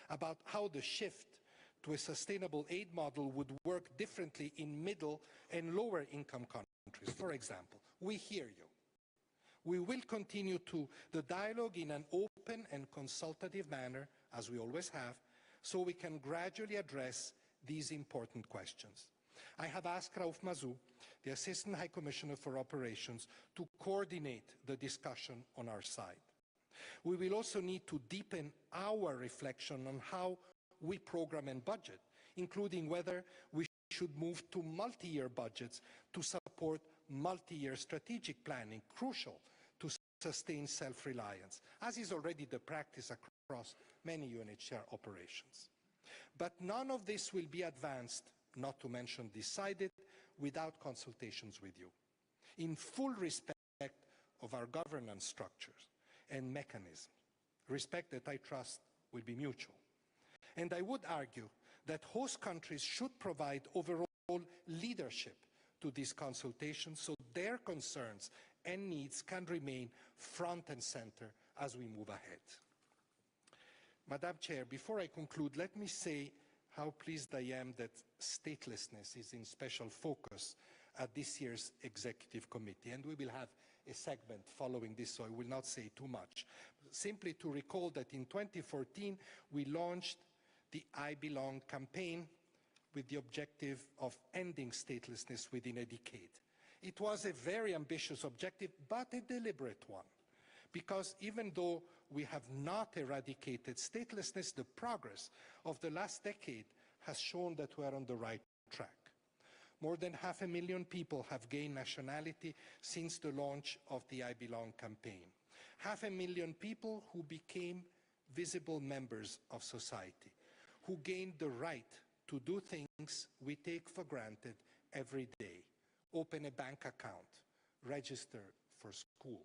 about how the shift to a sustainable aid model would work differently in middle and lower income countries. For example, we hear you. We will continue the dialogue in an open and consultative manner, as we always have, so we can gradually address these important questions. I have asked Raouf Mazou, the Assistant High Commissioner for Operations, to coordinate the discussion on our side. We will also need to deepen our reflection on how we program and budget, including whether we should move to multi-year budgets to support multi-year strategic planning, crucial to sustain self-reliance, as is already the practice across many UNHCR operations. But none of this will be advanced, not to mention decided, without consultations with you, in full respect of our governance structures and mechanisms, respect that I trust will be mutual. And I would argue that host countries should provide overall leadership to these consultations so their concerns and needs can remain front and center as we move ahead. Madam Chair, before I conclude, let me say how pleased I am that statelessness is in special focus at this year's Executive Committee, and we will have a segment following this, so I will not say too much. Simply to recall that in 2014, we launched the I Belong campaign with the objective of ending statelessness within a decade. It was a very ambitious objective, but a deliberate one, because even though we have not eradicated statelessness, the progress of the last decade has shown that we are on the right track. More than 500,000 people have gained nationality since the launch of the I Belong campaign. 500,000 people who became visible members of society, who gained the right to do things we take for granted every day: open a bank account, register for school.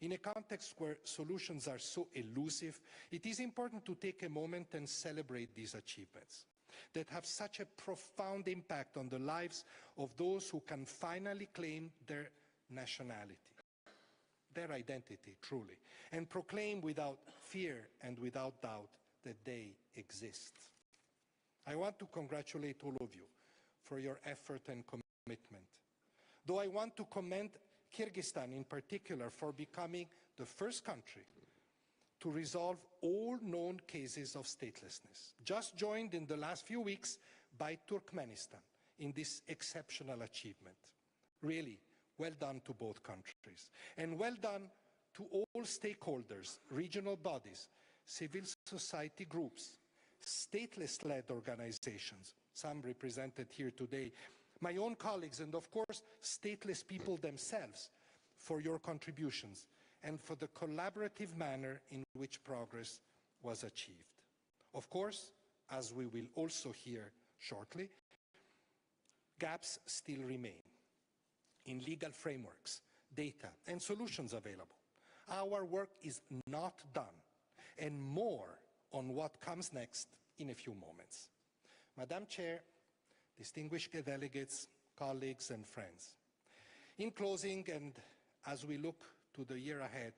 In a context where solutions are so elusive, it is important to take a moment and celebrate these achievements that have such a profound impact on the lives of those who can finally claim their nationality, their identity, truly, and proclaim without fear and without doubt that they exist. I want to congratulate all of you for your effort and commitment. Though I want to commend Kyrgyzstan in particular for becoming the first country to resolve all known cases of statelessness, just joined in the last few weeks by Turkmenistan in this exceptional achievement. Really, well done to both countries. And well done to all stakeholders, regional bodies, civil society groups, stateless-led organizations, some represented here today, my own colleagues, and of course, stateless people themselves, for your contributions and for the collaborative manner in which progress was achieved. Of course, as we will also hear shortly, gaps still remain in legal frameworks, data, and solutions available. Our work is not done, and more on what comes next in a few moments. Madam Chair, distinguished delegates, colleagues, and friends, in closing, and as we look to the year ahead,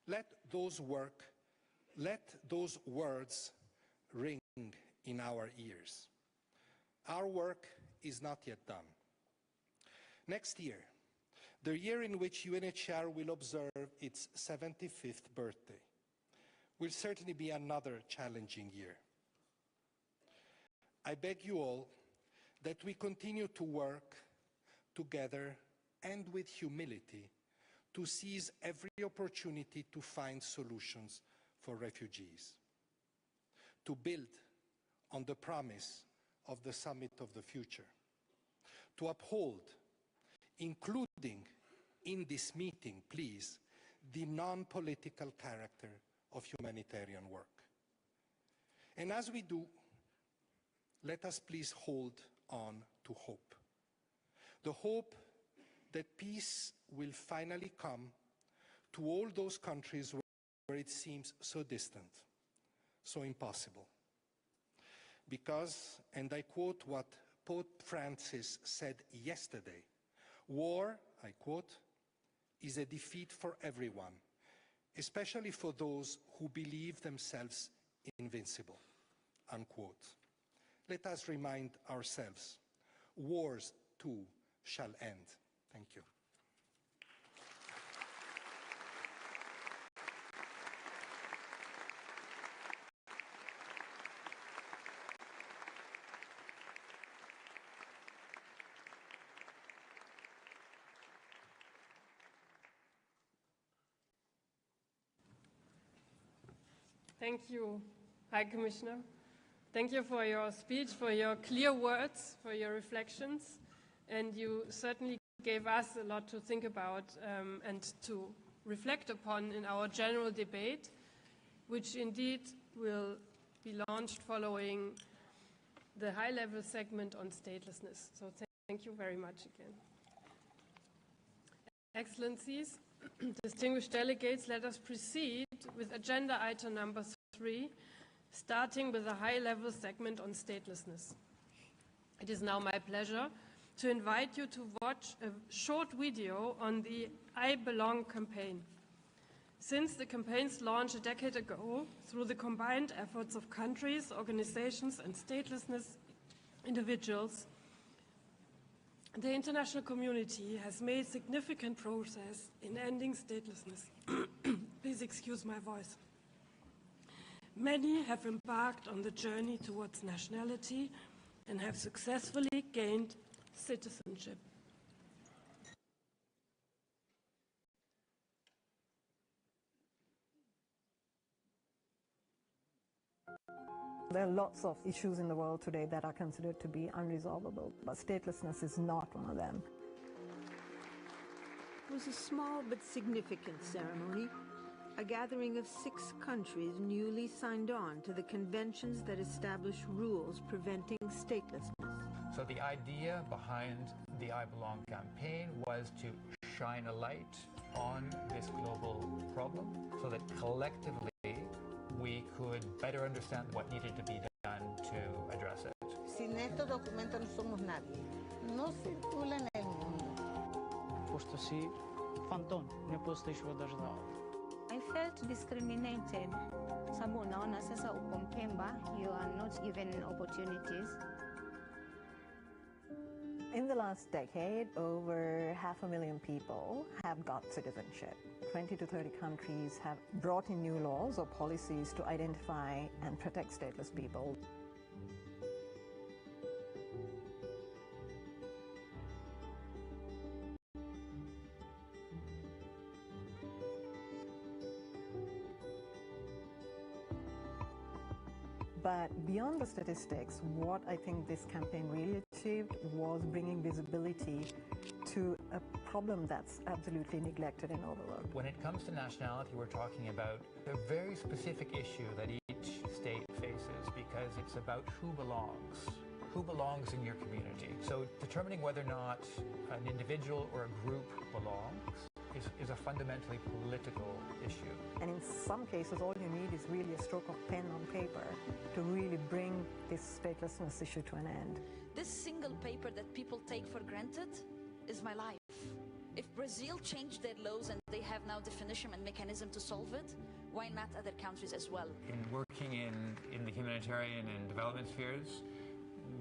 let those words ring in our ears. Our work is not yet done. Next year, the year in which UNHCR will observe its 75th birthday, will certainly be another challenging year. I beg you all that we continue to work together and with humility to seize every opportunity to find solutions for refugees, to build on the promise of the Summit of the Future, to uphold, including in this meeting, please, the non-political character of humanitarian work. And as we do, let us please hold on to hope. The hope that peace will finally come to all those countries where it seems so distant, so impossible. Because, and I quote what Pope Francis said yesterday, war, I quote, is a defeat for everyone, especially for those who believe themselves invincible, unquote. Let us remind ourselves, wars too shall end. Thank you. Thank you, High Commissioner. Thank you for your speech, for your clear words, for your reflections, and you certainly gave us a lot to think about and to reflect upon in our general debate, which indeed will be launched following the high-level segment on statelessness. So thank you very much again. Excellencies, distinguished delegates, let us proceed with agenda item number 3, starting with a high-level segment on statelessness. It is now my pleasure to invite you to watch a short video on the I Belong campaign. Since the campaign's launch a decade ago, through the combined efforts of countries, organizations, and statelessness individuals, the international community has made significant progress in ending statelessness. Please excuse my voice. Many have embarked on the journey towards nationality and have successfully gained citizenship. There are lots of issues in the world today that are considered to be unresolvable, but statelessness is not one of them. It was a small but significant ceremony, a gathering of 6 countries newly signed on to the conventions that establish rules preventing statelessness. So the idea behind the I Belong campaign was to shine a light on this global problem so that collectively we could better understand what needed to be done to address it. Sin estos documentos no somos nadie. No circula en el mundo. Просто си фантон, не постишва дождал. I felt discriminated. Sabu naona sasa uko Mpemba, you are not given opportunities. In the last decade, over 500,000 people have got citizenship. 20 to 30 countries have brought in new laws or policies to identify and protect stateless people. But beyond the statistics, what I think this campaign really achieved was bringing visibility to a problem that's absolutely neglected and overlooked. When it comes to nationality, we're talking about a very specific issue that each state faces because it's about who belongs in your community. So determining whether or not an individual or a group belongs is a fundamentally political issue. And in some cases, all you need is really a stroke of pen on paper to really bring this statelessness issue to an end. This single paper that people take for granted is my life. If Brazil changed their laws and they have now definition and mechanism to solve it, why not other countries as well? In working in the humanitarian and development spheres,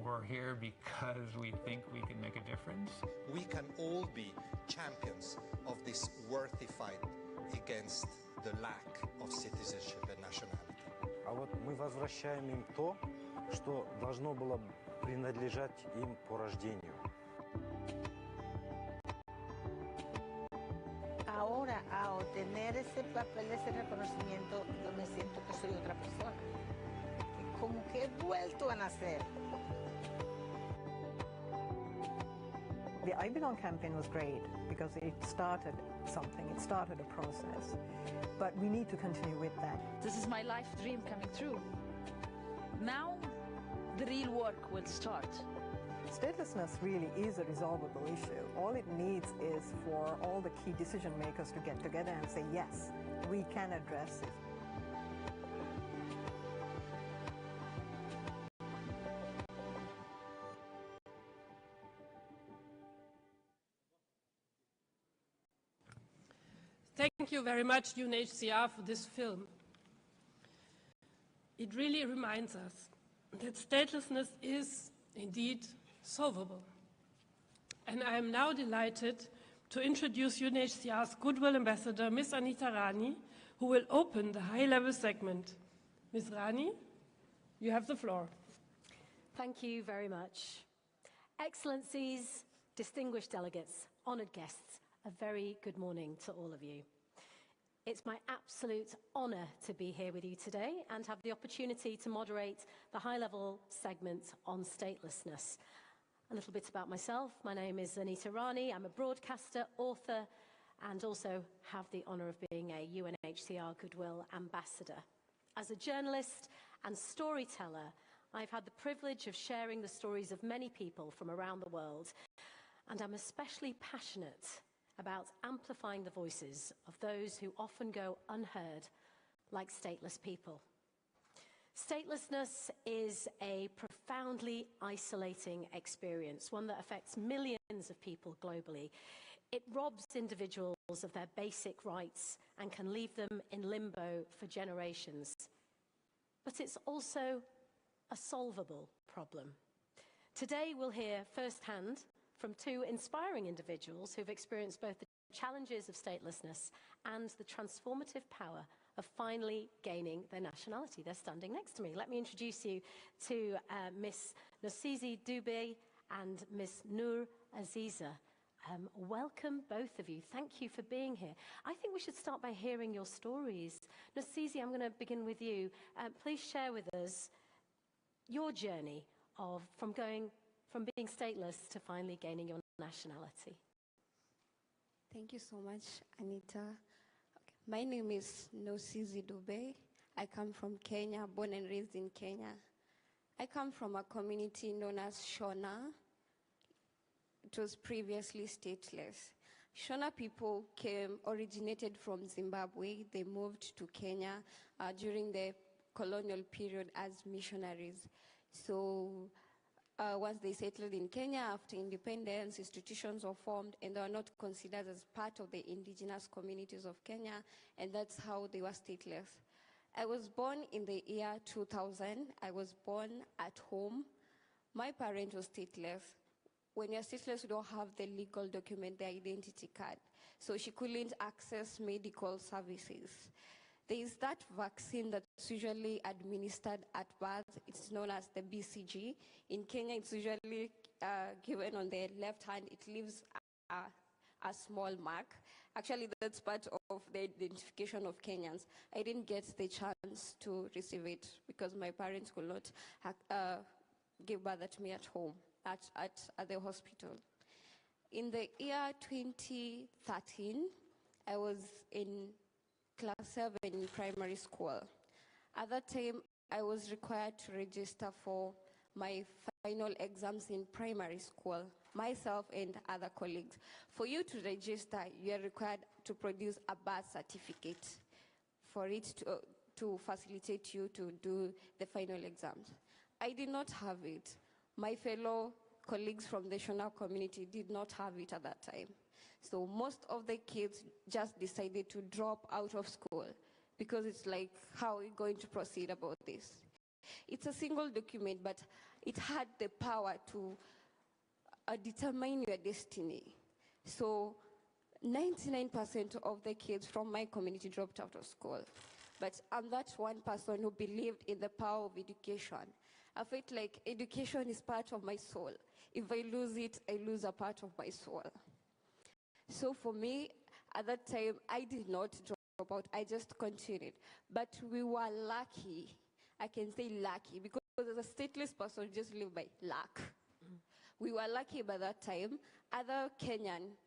we're here because we think we can make a difference. We can all be champions of this worthy fight against the lack of citizenship and nationality. А вот мы возвращаем им то, что должно было принадлежать им по рождению. Ahora, a obtener ese papel, ese reconocimiento, yo me siento que soy otra persona. Como que he vuelto a nacer. The I Belong campaign was great because it started something, it started a process. But we need to continue with that. This is my life dream coming true. Now, the real work will start. Statelessness really is a resolvable issue. All it needs is for all the key decision makers to get together and say, yes, we can address it. Thank you very much, UNHCR, for this film. It really reminds us that statelessness is indeed solvable. And I am now delighted to introduce UNHCR's Goodwill Ambassador, Ms. Anita Rani, who will open the high-level segment. Ms. Rani, you have the floor. Thank you very much. Excellencies, distinguished delegates, honoured guests, a very good morning to all of you. It's my absolute honour to be here with you today and have the opportunity to moderate the high-level segment on statelessness. A little bit about myself. My name is Anita Rani. I'm a broadcaster, author, and also have the honour of being a UNHCR Goodwill Ambassador. As a journalist and storyteller, I've had the privilege of sharing the stories of many people from around the world, and I'm especially passionate about amplifying the voices of those who often go unheard, like stateless people. Statelessness is a profoundly isolating experience, one that affects millions of people globally. It robs individuals of their basic rights and can leave them in limbo for generations. But it's also a solvable problem. Today we'll hear firsthand from two inspiring individuals who've experienced both the challenges of statelessness and the transformative power of finally gaining their nationality. They're standing next to me. Let me introduce you to Miss Nosizi Dube and Miss Nur Aziza. Welcome, both of you. Thank you for being here. I think we should start by hearing your stories. Nosizi, I'm going to begin with you. Please share with us your journey from being stateless to finally gaining your nationality. Thank you so much, Anita. My name is Nosizi Dube. I come from Kenya, born and raised in Kenya. I come from a community known as Shona. It was previously stateless. Shona people originated from Zimbabwe. They moved to Kenya during the colonial period as missionaries. So once they settled in Kenya after independence, institutions were formed and they were not considered as part of the indigenous communities of Kenya, and that's how they were stateless. I was born in the year 2000. I was born at home. My parent was stateless. when you're stateless, you don't have the legal document, the identity card. So she couldn't access medical services. There is that vaccine that's usually administered at birth. It's known as the BCG. In Kenya, it's usually given on the left hand. It leaves a small mark. Actually, that's part of the identification of Kenyans. I didn't get the chance to receive it because my parents could not give birth to me at home, at the hospital. In the year 2013, I was in class 7 in primary school. At that time, I was required to register for my final exams in primary school, myself and other colleagues. For you to register, you are required to produce a birth certificate for it to facilitate you to do the final exams. I did not have it. My fellow colleagues from the Shona community did not have it at that time. So most of the kids just decided to drop out of school because it's like, how are we going to proceed about this? It's a single document, but it had the power to determine your destiny. So 99% of the kids from my community dropped out of school. But I'm that one person who believed in the power of education. I felt like education is part of my soul. If I lose it, I lose a part of my soul. So for me, at that time, I did not drop out, I just continued. But we were lucky, I can say lucky, because as a stateless person, you just live by luck. We were lucky by that time. Other Kenyan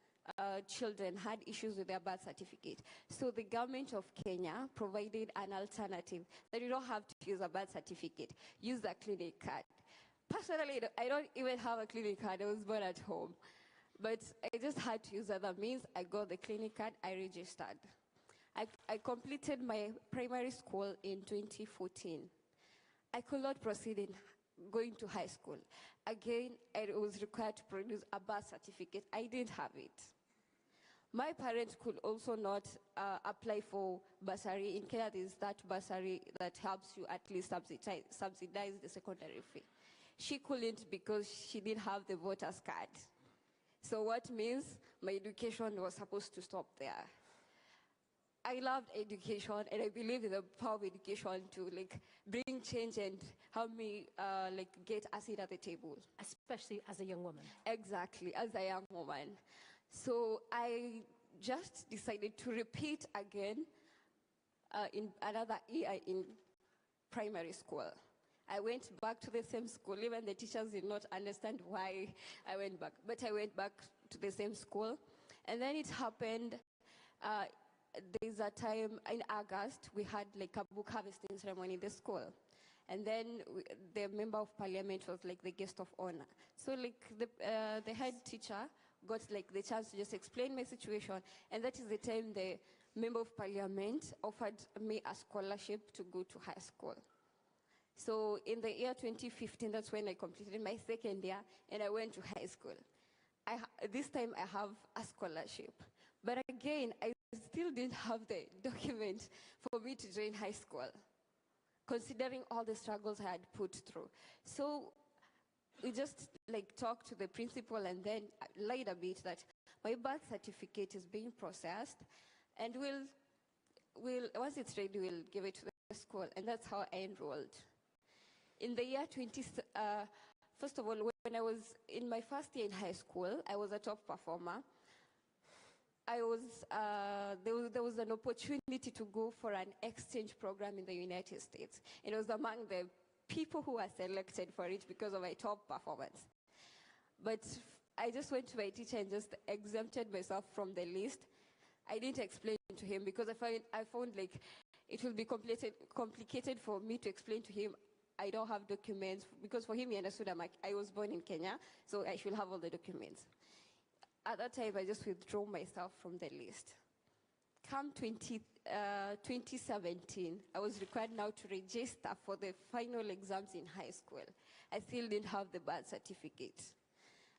children had issues with their birth certificate. So the government of Kenya provided an alternative that you don't have to use a birth certificate, use a clinic card. Personally, I don't even have a clinic card, I was born at home. But I just had to use other means. I got the clinic card, I registered. I completed my primary school in 2014. I could not proceed in going to high school. Again, I was required to produce a birth certificate. I didn't have it. My parents could also not apply for bursary. In Kenya, there's that bursary that helps you at least subsidize the secondary fee. She couldn't because she didn't have the voter's card. So what means my education was supposed to stop there. I loved education, and I believe in the power of education to bring change and help me get a seat at the table. Especially as a young woman. Exactly, as a young woman. So I just decided to repeat again in another year in primary school. I went back to the same school. Even the teachers did not understand why I went back. But I went back to the same school. And then it happened, there's a time in August, we had a book harvesting ceremony in the school. And then the member of parliament was the guest of honor. So the head teacher got the chance to just explain my situation. And that is the time the member of parliament offered me a scholarship to go to high school. So in the year 2015, that's when I completed my second year, and I went to high school. This time I have a scholarship. But again, I still didn't have the document for me to join high school, considering all the struggles I had put through. So we just talked to the principal, and then lied a bit that my birth certificate is being processed, and once it's ready, we'll give it to the school. And that's how I enrolled. In the year first of all, when I was in my first year in high school, I was a top performer. There was an opportunity to go for an exchange program in the United States. It was among the people who were selected for it because of my top performance. But I just went to my teacher and just exempted myself from the list. I didn't explain to him because I found it will be complicated for me to explain to him I don't have documents, because for him he understood I was born in Kenya, so I should have all the documents. At that time, I just withdrew myself from the list. Come 2017, I was required now to register for the final exams in high school. I still didn't have the birth certificate.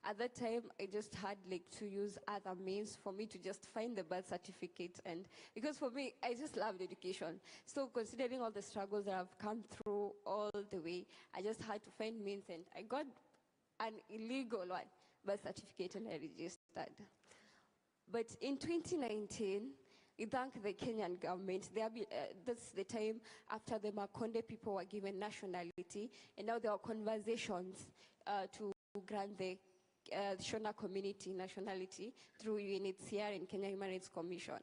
At that time, I just had to use other means for me to just find the birth certificate. And because for me, I just loved education. So considering all the struggles that I've come through all the way, I just had to find means, and I got an illegal one. birth certificate and I registered. But in 2019, we thank the Kenyan government. That's the time after the Makonde people were given nationality, and now there are conversations to grant the Shona community nationality through UNHCR and Kenya Human Rights Commission.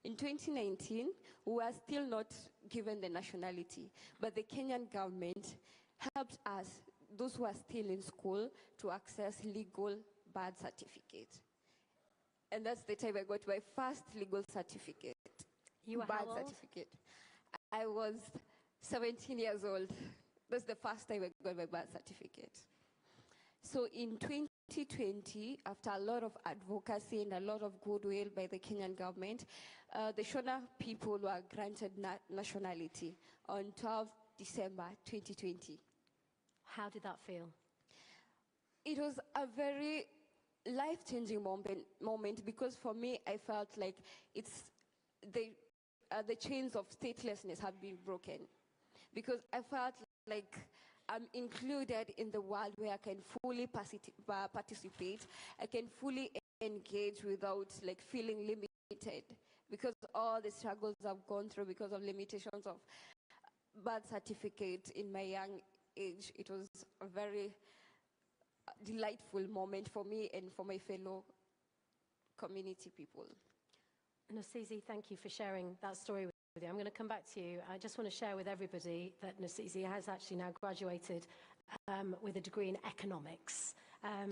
In 2019, we were still not given the nationality, but the Kenyan government helped us, those who are still in school, to access legal birth certificate. And that's the time I got my first legal certificate. You were how old? Certificate. I was 17 years old. That's the first time I got my birth certificate. So in 2020, after a lot of advocacy and a lot of goodwill by the Kenyan government, the Shona people were granted nationality on 12 December 2020. How did that feel? It was a very life-changing moment because for me, I felt like it's the chains of statelessness have been broken. Because I felt like I'm included in the world where I can fully participate, I can fully engage without like feeling limited. Because all the struggles I've gone through because of limitations of birth certificate in my young age, it was a very delightful moment for me and for my fellow community people. Nosizi, thank you for sharing that story with you. I'm going to come back to you. I just want to share with everybody that Nosizi has actually now graduated with a degree in economics.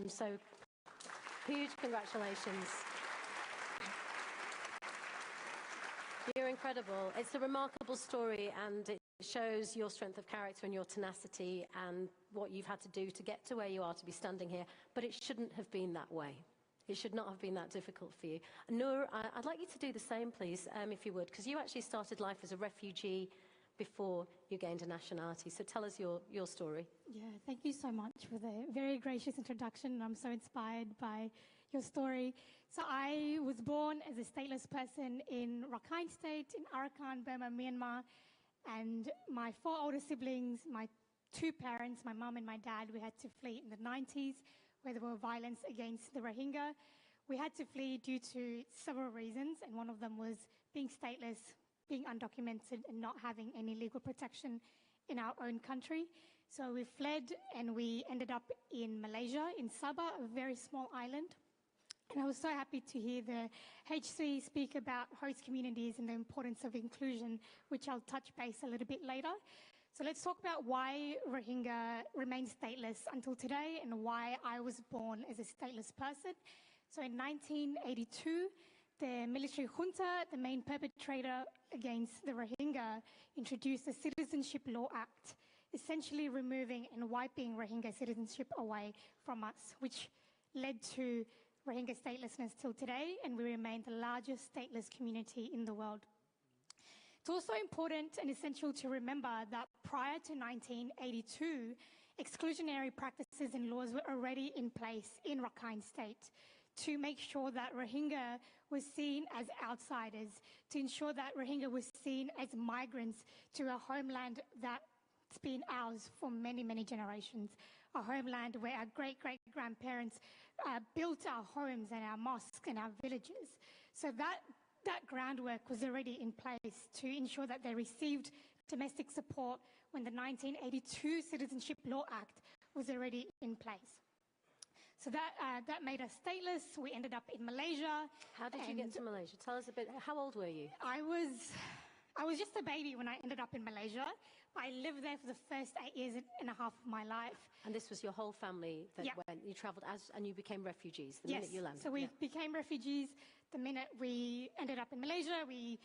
So huge congratulations. You're incredible. It's a remarkable story, and it shows your strength of character and your tenacity and what you've had to do to get to where you are to be standing here. But it shouldn't have been that way. It should not have been that difficult for you. Noor, I'd like you to do the same, please, if you would, because you actually started life as a refugee before you gained a nationality. So tell us your story. Yeah, thank you so much for the very gracious introduction. I'm so inspired by your story. So I was born as a stateless person in Rakhine State, in Arakan, Burma, Myanmar. And my 4 older siblings, my 2 parents, my mum and my dad, we had to flee in the 90s where there were violence against the Rohingya. We had to flee due to several reasons, and one of them was being stateless, being undocumented, and not having any legal protection in our own country. So we fled and we ended up in Malaysia, in Sabah, a very small island. And I was so happy to hear the HC speak about host communities and the importance of inclusion, which I'll touch base a little bit later. So let's talk about why Rohingya remain stateless until today and why I was born as a stateless person. So in 1982, the military junta, the main perpetrator against the Rohingya, introduced the Citizenship Law Act, essentially removing and wiping Rohingya citizenship away from us, which led to Rohingya statelessness till today, and we remain the largest stateless community in the world. It's also important and essential to remember that prior to 1982, exclusionary practices and laws were already in place in Rakhine State to make sure that Rohingya was seen as outsiders, to ensure that Rohingya was seen as migrants to a homeland that's been ours for many, many generations, a homeland where our great-great-grandparents built our homes and our mosques and our villages. So that groundwork was already in place to ensure that they received domestic support when the 1982 Citizenship Law Act was already in place. So that made us stateless. We ended up in Malaysia. How did you get to Malaysia? Tell us a bit. How old were you? I was just a baby when I ended up in Malaysia. I lived there for the first 8 years and a half of my life. And this was your whole family that went, you travelled and you became refugees the minute you landed? So we became refugees the minute we ended up in Malaysia. We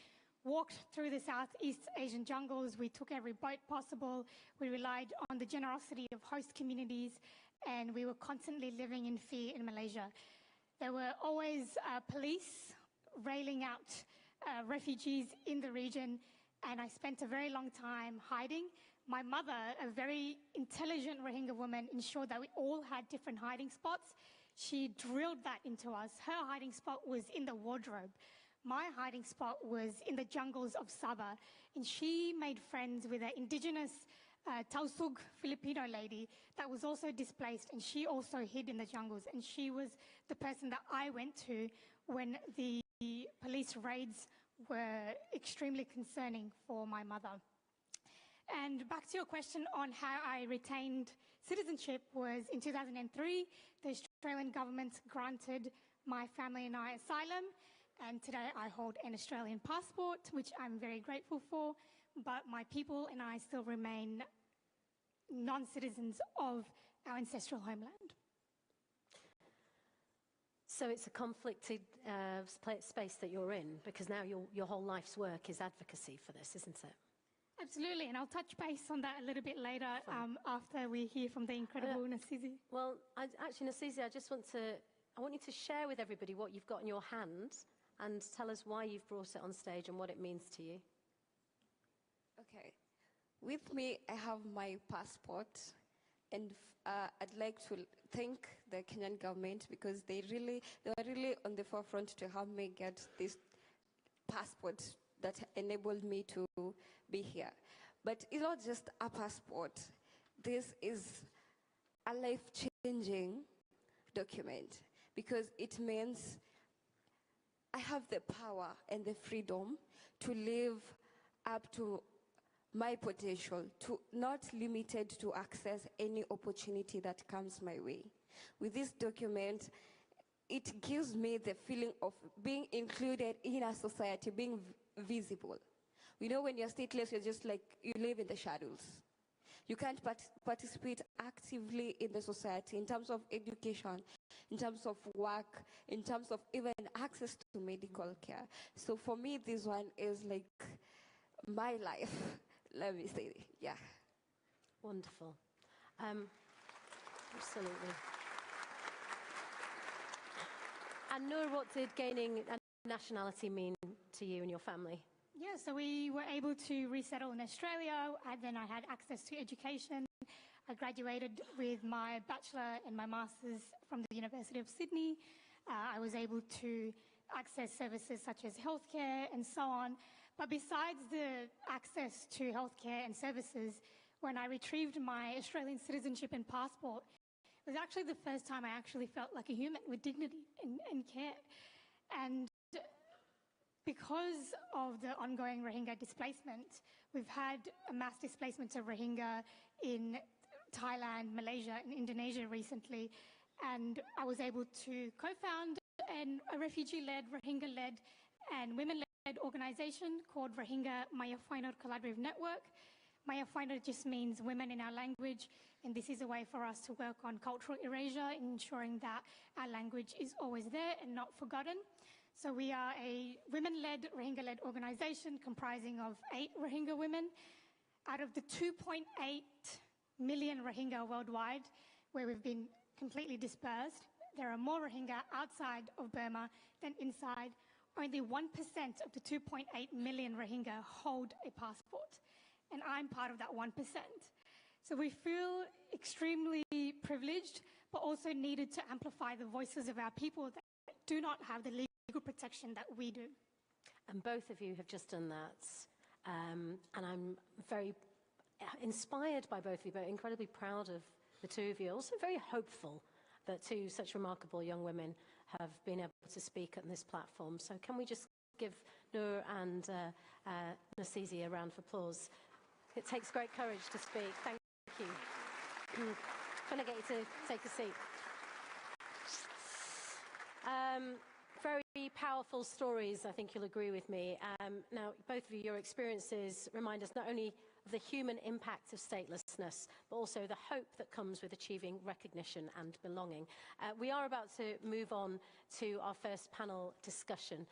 walked through the Southeast Asian jungles. We took every boat possible. We relied on the generosity of host communities, and we were constantly living in fear in Malaysia. There were always police railing out refugees in the region, and I spent a very long time hiding. My mother, a very intelligent Rohingya woman, ensured that we all had different hiding spots. She drilled that into us. Her hiding spot was in the wardrobe. My hiding spot was in the jungles of Sabah, and she made friends with the indigenous Tausug Filipino lady that was also displaced, and she also hid in the jungles, and she was the person that I went to when the police raids were extremely concerning for my mother. And back to your question on how I retained citizenship was in 2003, the Australian government granted my family and I asylum, and today I hold an Australian passport, which I'm very grateful for, but my people and I still remain non-citizens of our ancestral homeland. So it's a conflicted space that you're in, because now your whole life's work is advocacy for this, isn't it? Absolutely, and I'll touch base on that a little bit later after we hear from the incredible Nasizi. Well, actually, Nasizi, I want you to share with everybody what you've got in your hand and tell us why you've brought it on stage and what it means to you. Okay. With me, I have my passport, and I'd like to thank the Kenyan government because they were really on the forefront to help me get this passport that enabled me to be here. But it's not just a passport. This is a life-changing document because it means I have the power and the freedom to live up to my potential, to not limited to access any opportunity that comes my way. With this document, it gives me the feeling of being included in a society, being visible. You know, when you're stateless, you're just like, you live in the shadows. You can't participate actively in the society in terms of education, in terms of work, in terms of even access to medical care. So for me, this one is like my life. Let me say, yeah. Wonderful. Absolutely. And Noor, what did gaining a nationality mean to you and your family? Yeah, so we were able to resettle in Australia, and then I had access to education. I graduated with my bachelor and my master's from the University of Sydney. I was able to access services such as healthcare and so on. But besides the access to healthcare and services, when I retrieved my Australian citizenship and passport, it was actually the first time I actually felt like a human with dignity and care. And because of the ongoing Rohingya displacement, we've had a mass displacement of Rohingya in Thailand, Malaysia, and Indonesia recently. And I was able to co-found a refugee-led, Rohingya-led, and women-led organization called Rohingya Maya Final Collaborative Network. Maya Final just means women in our language, and this is a way for us to work on cultural erasure, ensuring that our language is always there and not forgotten. So we are a women-led, Rohingya-led organization comprising of 8 Rohingya women. Out of the 2.8 million Rohingya worldwide, where we've been completely dispersed, there are more Rohingya outside of Burma than inside. Only 1% of the 2.8 million Rohingya hold a passport, and I'm part of that 1%. So we feel extremely privileged, but also needed to amplify the voices of our people that do not have the legal protection that we do. And both of you have just done that. And I'm very inspired by both of you, but incredibly proud of the two of you. Also very hopeful that two such remarkable young women have been able to speak on this platform. So can we just give Noor and Nasizi a round of applause? It takes great courage to speak. Thank you. Can I get you to take a seat? Very powerful stories, I think you'll agree with me. Now, both of you, your experiences remind us not only of the human impact of statelessness, but also the hope that comes with achieving recognition and belonging. We are about to move on to our first panel discussion.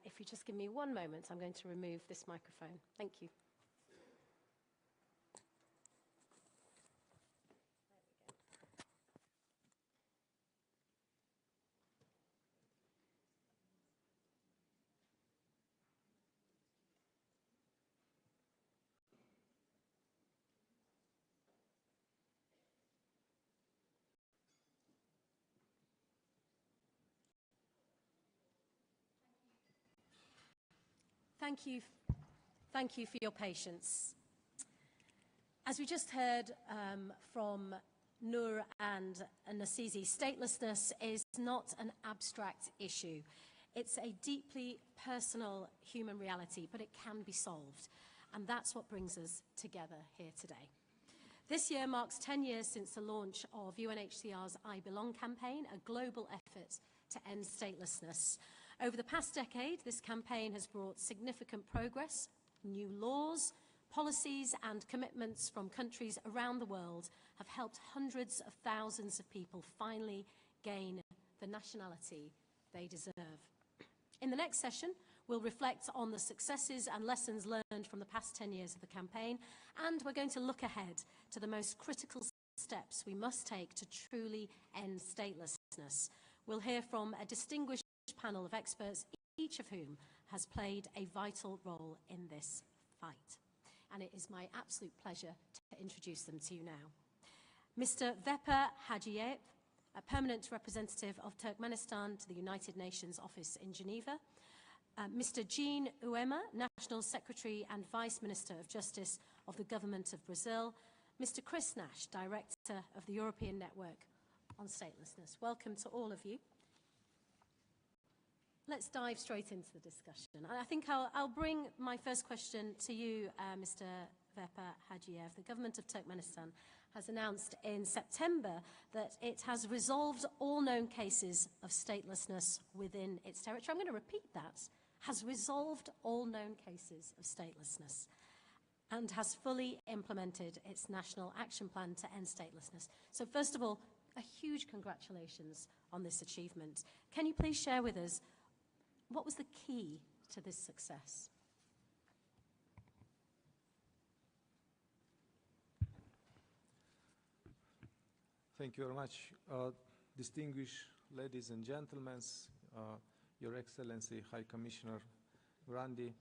If you just give me one moment, I'm going to remove this microphone. Thank you. Thank you for your patience. As we just heard from Noor and Nasizi, statelessness is not an abstract issue. It's a deeply personal human reality, but it can be solved. And that's what brings us together here today. This year marks 10 years since the launch of UNHCR's I Belong campaign, a global effort to end statelessness. Over the past decade, this campaign has brought significant progress, new laws, policies and commitments from countries around the world have helped hundreds of thousands of people finally gain the nationality they deserve. In the next session, we'll reflect on the successes and lessons learned from the past 10 years of the campaign, and we're going to look ahead to the most critical steps we must take to truly end statelessness. We'll hear from a distinguished panel of experts, each of whom has played a vital role in this fight. And it is my absolute pleasure to introduce them to you now. Mr. Veper Hajiev, a permanent representative of Turkmenistan to the United Nations Office in Geneva. Mr. Jean Uema, National Secretary and Vice Minister of Justice of the Government of Brazil. Mr. Chris Nash, Director of the European Network on Statelessness. Welcome to all of you. Let's dive straight into the discussion. I think I'll bring my first question to you, Mr. Veper Hajiev. The government of Turkmenistan has announced in September that it has resolved all known cases of statelessness within its territory. I'm going to repeat that. Has resolved all known cases of statelessness and has fully implemented its national action plan to end statelessness. So first of all, a huge congratulations on this achievement. Can you please share with us what was the key to this success? Thank you very much. Distinguished ladies and gentlemen, Your Excellency High Commissioner Grandi,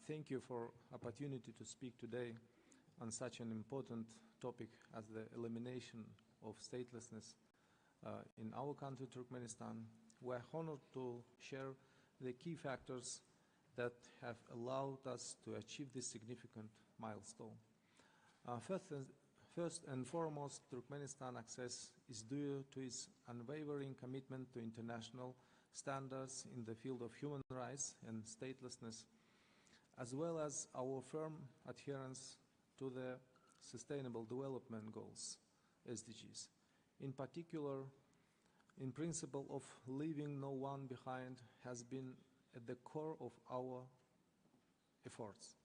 thank you for opportunity to speak today on such an important topic as the elimination of statelessness in our country, Turkmenistan. We are honored to share the key factors that have allowed us to achieve this significant milestone. First and foremost, Turkmenistan access is due to its unwavering commitment to international standards in the field of human rights and statelessness, as well as our firm adherence to the Sustainable Development Goals, SDGs. In particular, in principle of leaving no one behind has been at the core of our efforts.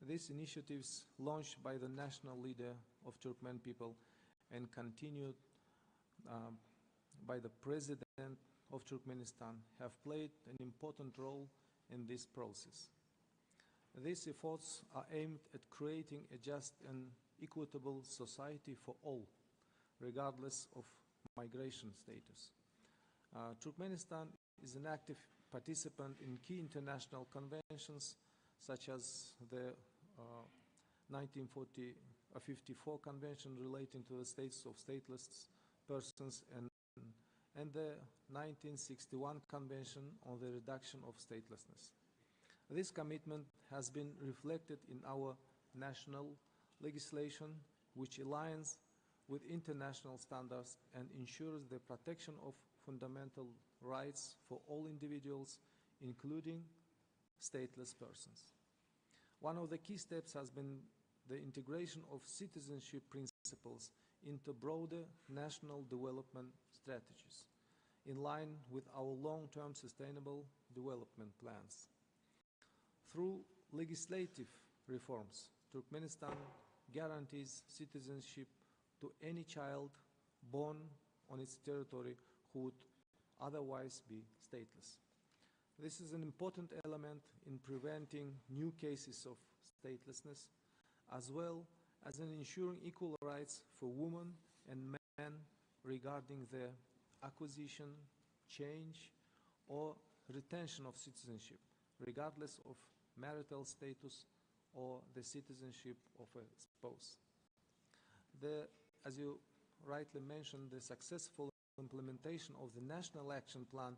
These initiatives, launched by the national leader of Turkmen people and continued by the President of Turkmenistan, have played an important role in this process. These efforts are aimed at creating a just and equitable society for all, regardless of migration status. Turkmenistan is an active participant in key international conventions such as the 1954 Convention relating to the status of stateless persons and the 1961 Convention on the reduction of statelessness. This commitment has been reflected in our national legislation, which aligns with international standards and ensures the protection of fundamental rights for all individuals, including stateless persons. One of the key steps has been the integration of citizenship principles into broader national development strategies, in line with our long-term sustainable development plans. Through legislative reforms, Turkmenistan guarantees citizenship to any child born on its territory who would otherwise be stateless. This is an important element in preventing new cases of statelessness, as well as in ensuring equal rights for women and men regarding their acquisition, change, or retention of citizenship, regardless of marital status or the citizenship of a spouse. As you rightly mentioned, the successful implementation of the National Action Plan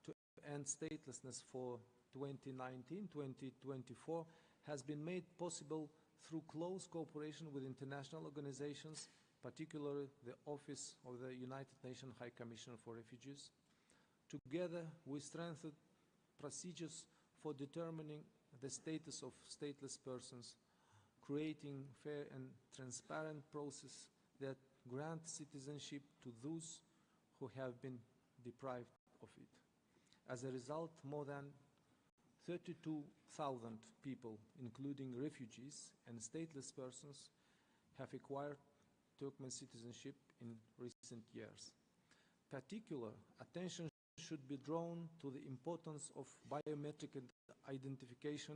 to end statelessness for 2019-2024 has been made possible through close cooperation with international organizations, particularly the Office of the United Nations High Commissioner for Refugees. Together, we strengthened procedures for determining the status of stateless persons, creating fair and transparent process that grant citizenship to those who have been deprived of it. As a result, more than 32,000 people, including refugees and stateless persons, have acquired Turkmen citizenship in recent years. Particular attention should be drawn to the importance of biometric identification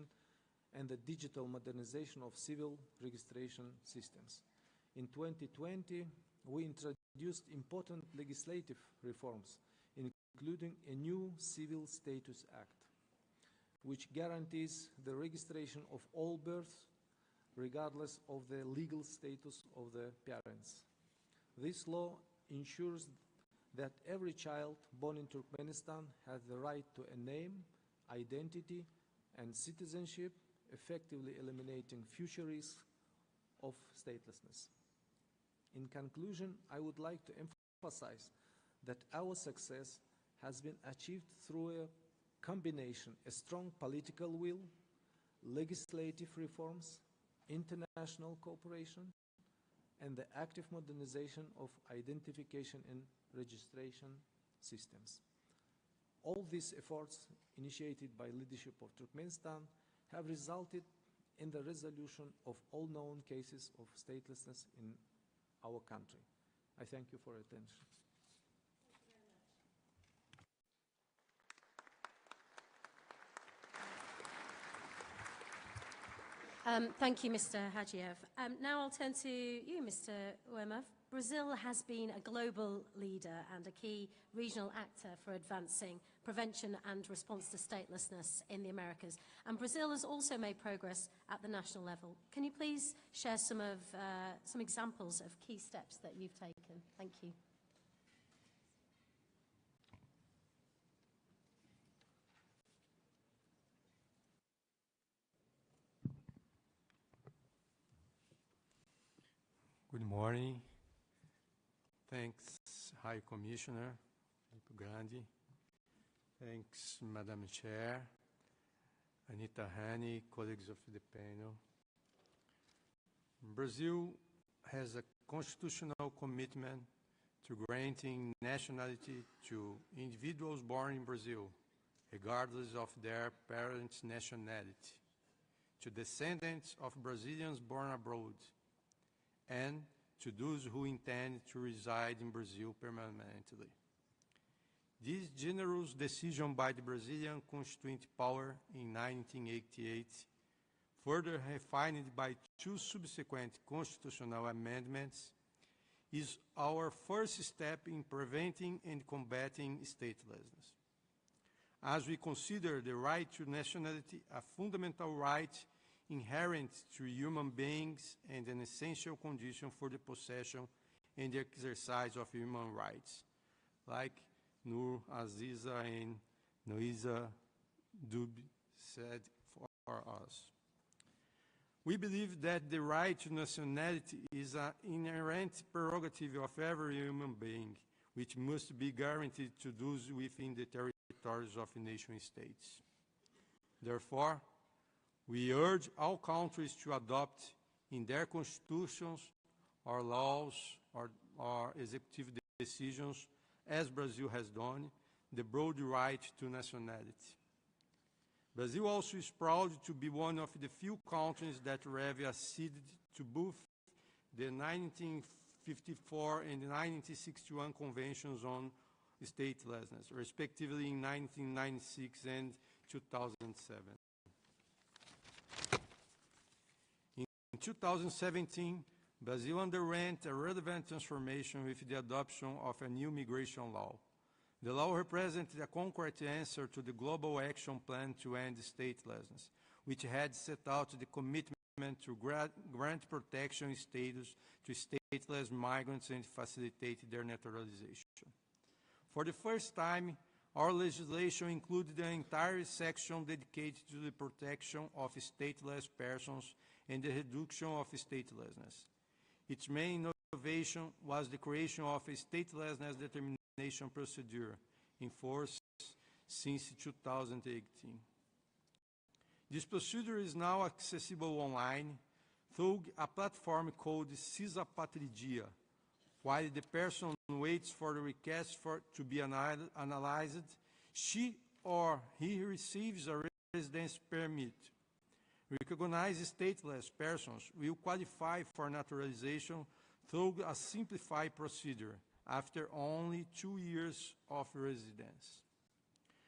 and the digital modernization of civil registration systems. In 2020, we introduced important legislative reforms, including a new Civil Status Act, which guarantees the registration of all births, regardless of the legal status of the parents. This law ensures that every child born in Turkmenistan has the right to a name, identity, and citizenship, effectively eliminating future risks of statelessness. In conclusion, I would like to emphasize that our success has been achieved through a combination, a strong political will, legislative reforms, international cooperation, and the active modernization of identification and registration systems. All these efforts, initiated by leadership of Turkmenistan, have resulted in the resolution of all known cases of statelessness in our country. I thank you for your attention. Thank you, Mr. Hajiev. Now I'll turn to you, Mr. Uemov. Brazil has been a global leader and a key regional actor for advancing prevention and response to statelessness in the Americas. And Brazil has also made progress at the national level. Can you please share some examples of key steps that you've taken? Thank you. Good morning. Thanks, High Commissioner Filippo Grandi. Thanks, Madam Chair, Anita Hani, colleagues of the panel. Brazil has a constitutional commitment to granting nationality to individuals born in Brazil, regardless of their parents' nationality, to descendants of Brazilians born abroad, and to those who intend to reside in Brazil permanently. This generous decision by the Brazilian Constituent Power in 1988, further refined by two subsequent constitutional amendments, is our first step in preventing and combating statelessness. As we consider the right to nationality a fundamental right inherent to human beings and an essential condition for the possession and the exercise of human rights, like Nur Aziza and Noisa Dub said for us. We believe that the right to nationality is an inherent prerogative of every human being, which must be guaranteed to those within the territories of nation-states. Therefore, we urge all countries to adopt in their constitutions or laws or executive decisions, as Brazil has done, the broad right to nationality. Brazil also is proud to be one of the few countries that have acceded to both the 1954 and 1961 Conventions on Statelessness, respectively in 1996 and 2007. In 2017, Brazil underwent a relevant transformation with the adoption of a new migration law. The law represented a concrete answer to the Global Action Plan to End Statelessness, which had set out the commitment to grant protection status to stateless migrants and facilitate their naturalization. For the first time, Our legislation included an entire section dedicated to the protection of stateless persons and the reduction of statelessness. Its main innovation was the creation of a statelessness determination procedure in force since 2018. This procedure is now accessible online through a platform called Cisapatridia. While the person waits for the request to be analyzed, she or he receives a residence permit. Recognized stateless persons will qualify for naturalization through a simplified procedure after only 2 years of residence.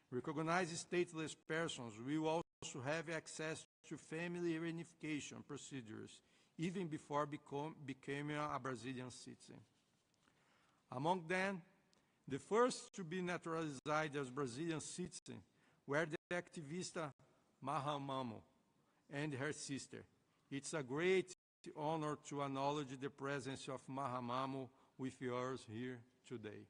Recognized stateless persons will also have access to family reunification procedures even before becoming a Brazilian citizen. Among them, the first to be naturalized as Brazilian citizen were the activista Mahamamo and her sister. It's a great honor to acknowledge the presence of Mahamamo with yours here today.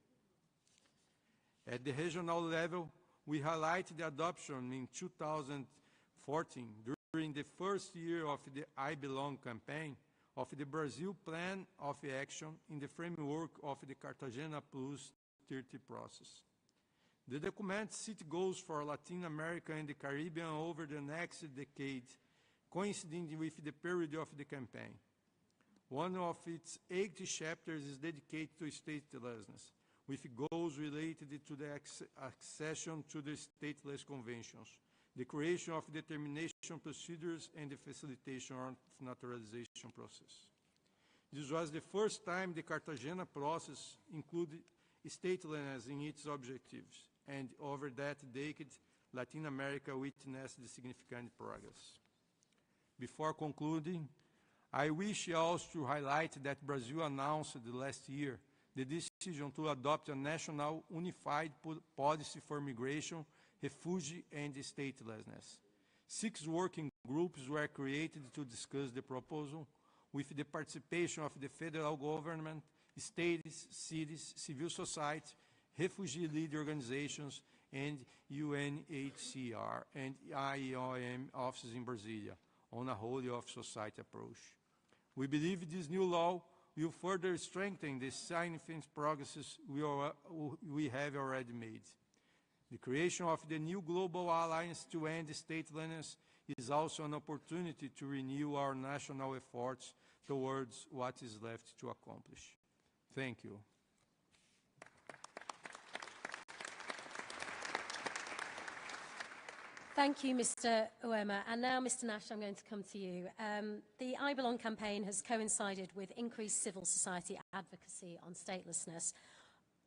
At the regional level, we highlight the adoption in 2014, during the first year of the I Belong campaign, of the Brazil Plan of Action in the framework of the Cartagena Plus 30 process. The document sets goals for Latin America and the Caribbean over the next decade, coinciding with the period of the campaign. One of its 8 chapters is dedicated to statelessness, with goals related to the accession to the stateless conventions, the creation of determination procedures, and the facilitation of naturalization process. This was the first time the Cartagena process included statelessness in its objectives, and over that decade, Latin America witnessed significant progress. Before concluding, I wish also to highlight that Brazil announced last year the decision to adopt a national unified policy for migration, refugee, and statelessness. 6 working groups were created to discuss the proposal, with the participation of the federal government, states, cities, civil society, refugee-led organizations, and UNHCR and IOM offices in Brasilia on a whole-of-society approach. We believe this new law will further strengthen the significant progresses we have already made. The creation of the new global alliance to end statelessness is also an opportunity to renew our national efforts towards what is left to accomplish. Thank you. Thank you, Mr. Uema. And now, Mr. Nash, I'm going to come to you. The I Belong campaign has coincided with increased civil society advocacy on statelessness.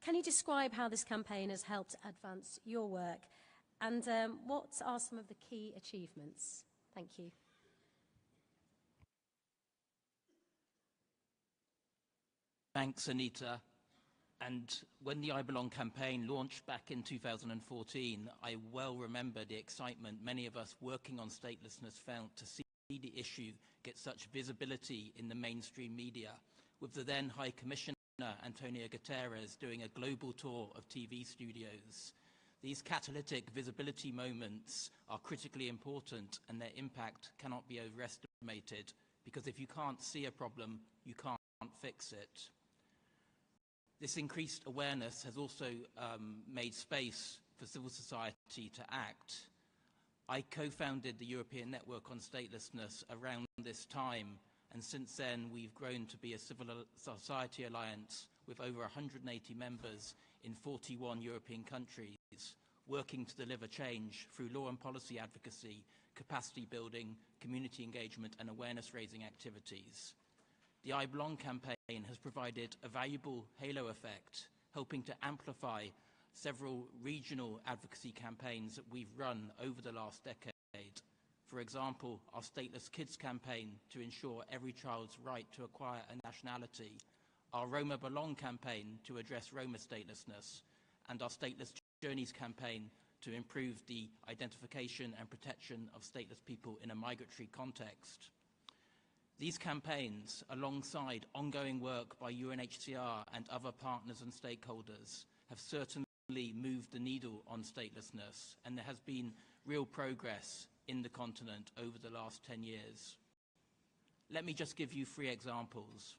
Can you describe how this campaign has helped advance your work? And what are some of the key achievements? Thank you. Thanks, Anita. And when the I Belong campaign launched back in 2014, I well remember the excitement many of us working on statelessness felt to see the issue get such visibility in the mainstream media, with the then High Commissioner, Antonio Guterres, doing a global tour of TV studios. These catalytic visibility moments are critically important, and their impact cannot be overestimated, because if you can't see a problem, you can't fix it. This increased awareness has also made space for civil society to act. I co-founded the European Network on Statelessness around this time, and since then we've grown to be a civil society alliance with over 180 members in 41 European countries, working to deliver change through law and policy advocacy, capacity building, community engagement, and awareness-raising activities. The I Belong campaign has provided a valuable halo effect, helping to amplify several regional advocacy campaigns that we've run over the last decade. For example, our Stateless Kids campaign to ensure every child's right to acquire a nationality, our Roma Belong campaign to address Roma statelessness, and our Stateless Journeys campaign to improve the identification and protection of stateless people in a migratory context. These campaigns, alongside ongoing work by UNHCR and other partners and stakeholders, have certainly certainly moved the needle on statelessness, and there has been real progress in the continent over the last 10 years. Let me just give you 3 examples.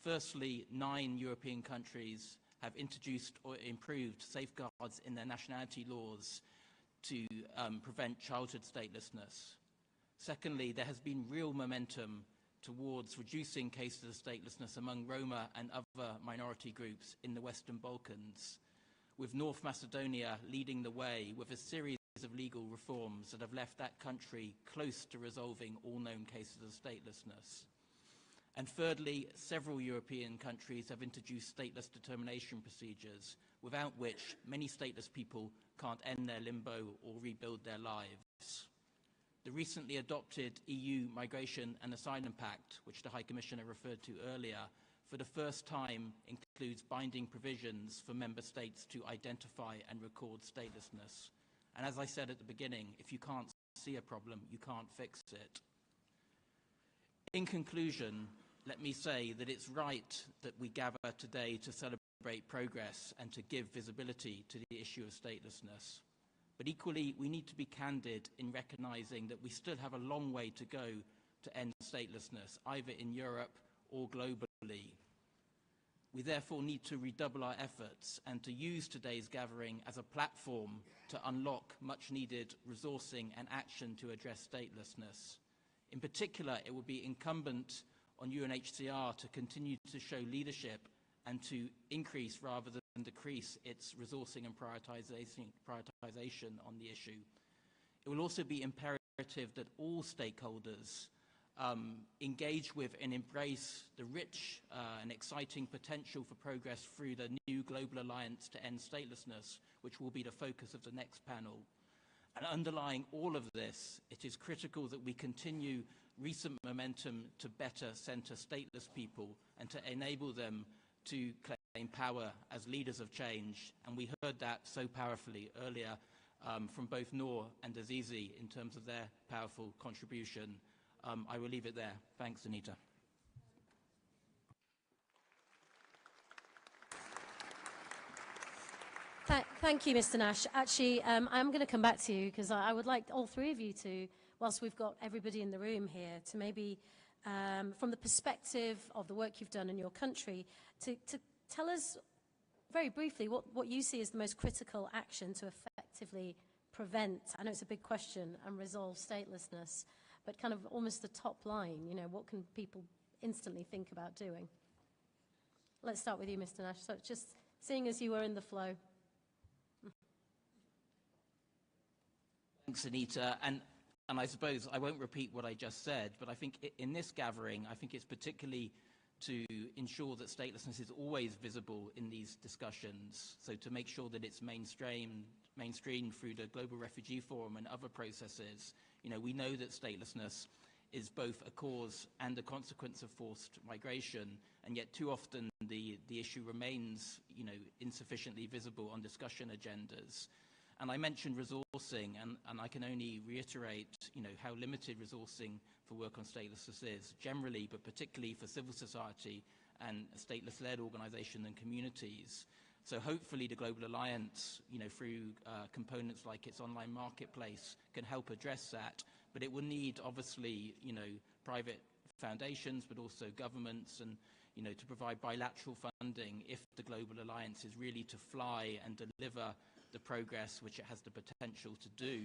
Firstly, 9 European countries have introduced or improved safeguards in their nationality laws to prevent childhood statelessness. Secondly, there has been real momentum towards reducing cases of statelessness among Roma and other minority groups in the Western Balkans, with North Macedonia leading the way with a series of legal reforms that have left that country close to resolving all known cases of statelessness. And thirdly, several European countries have introduced stateless determination procedures, without which many stateless people can't end their limbo or rebuild their lives. The recently adopted EU Migration and Asylum Pact, which the High Commissioner referred to earlier, for the first time includes binding provisions for member states to identify and record statelessness. And as I said at the beginning, if you can't see a problem, you can't fix it. In conclusion, let me say that it's right that we gather today to celebrate progress and to give visibility to the issue of statelessness. But equally, we need to be candid in recognizing that we still have a long way to go to end statelessness, either in Europe or globally. We therefore need to redouble our efforts and to use today's gathering as a platform to unlock much-needed resourcing and action to address statelessness. In particular, it will be incumbent on UNHCR to continue to show leadership and to increase rather than decrease its resourcing and prioritization on the issue. It will also be imperative that all stakeholders engage with and embrace the rich and exciting potential for progress through the new Global Alliance to End Statelessness, which will be the focus of the next panel. And underlying all of this, it is critical that we continue recent momentum to better center stateless people and to enable them to claim power as leaders of change. And we heard that so powerfully earlier from both Noor and Azizi in terms of their powerful contribution. I will leave it there. Thanks, Anita. Thank you, Mr. Nash. Actually, I'm going to come back to you because I would like all 3 of you to, whilst we've got everybody in the room here, to maybe, from the perspective of the work you've done in your country, to tell us very briefly what you see as the most critical action to effectively prevent, I know it's a big question, and resolve statelessness, but kind of almost the top line, you know, what can people instantly think about doing? Let's start with you, Mr. Nash. So just seeing as you were in the flow. Thanks, Anita. And I suppose I won't repeat what I just said, but I think in this gathering, I think it's particularly to ensure that statelessness is always visible in these discussions. So to make sure that it's mainstreamed through the Global Refugee Forum and other processes. You know, we know that statelessness is both a cause and a consequence of forced migration, and yet too often the issue remains, you know, insufficiently visible on discussion agendas. And I mentioned resourcing, and I can only reiterate, you know, how limited resourcing for work on statelessness is generally, but particularly for civil society and stateless-led organizations and communities. So hopefully the Global Alliance, you know, through components like its online marketplace can help address that. But it will need, obviously, you know, private foundations, but also governments and, you know, to provide bilateral funding if the Global Alliance is really to fly and deliver the progress which it has the potential to do.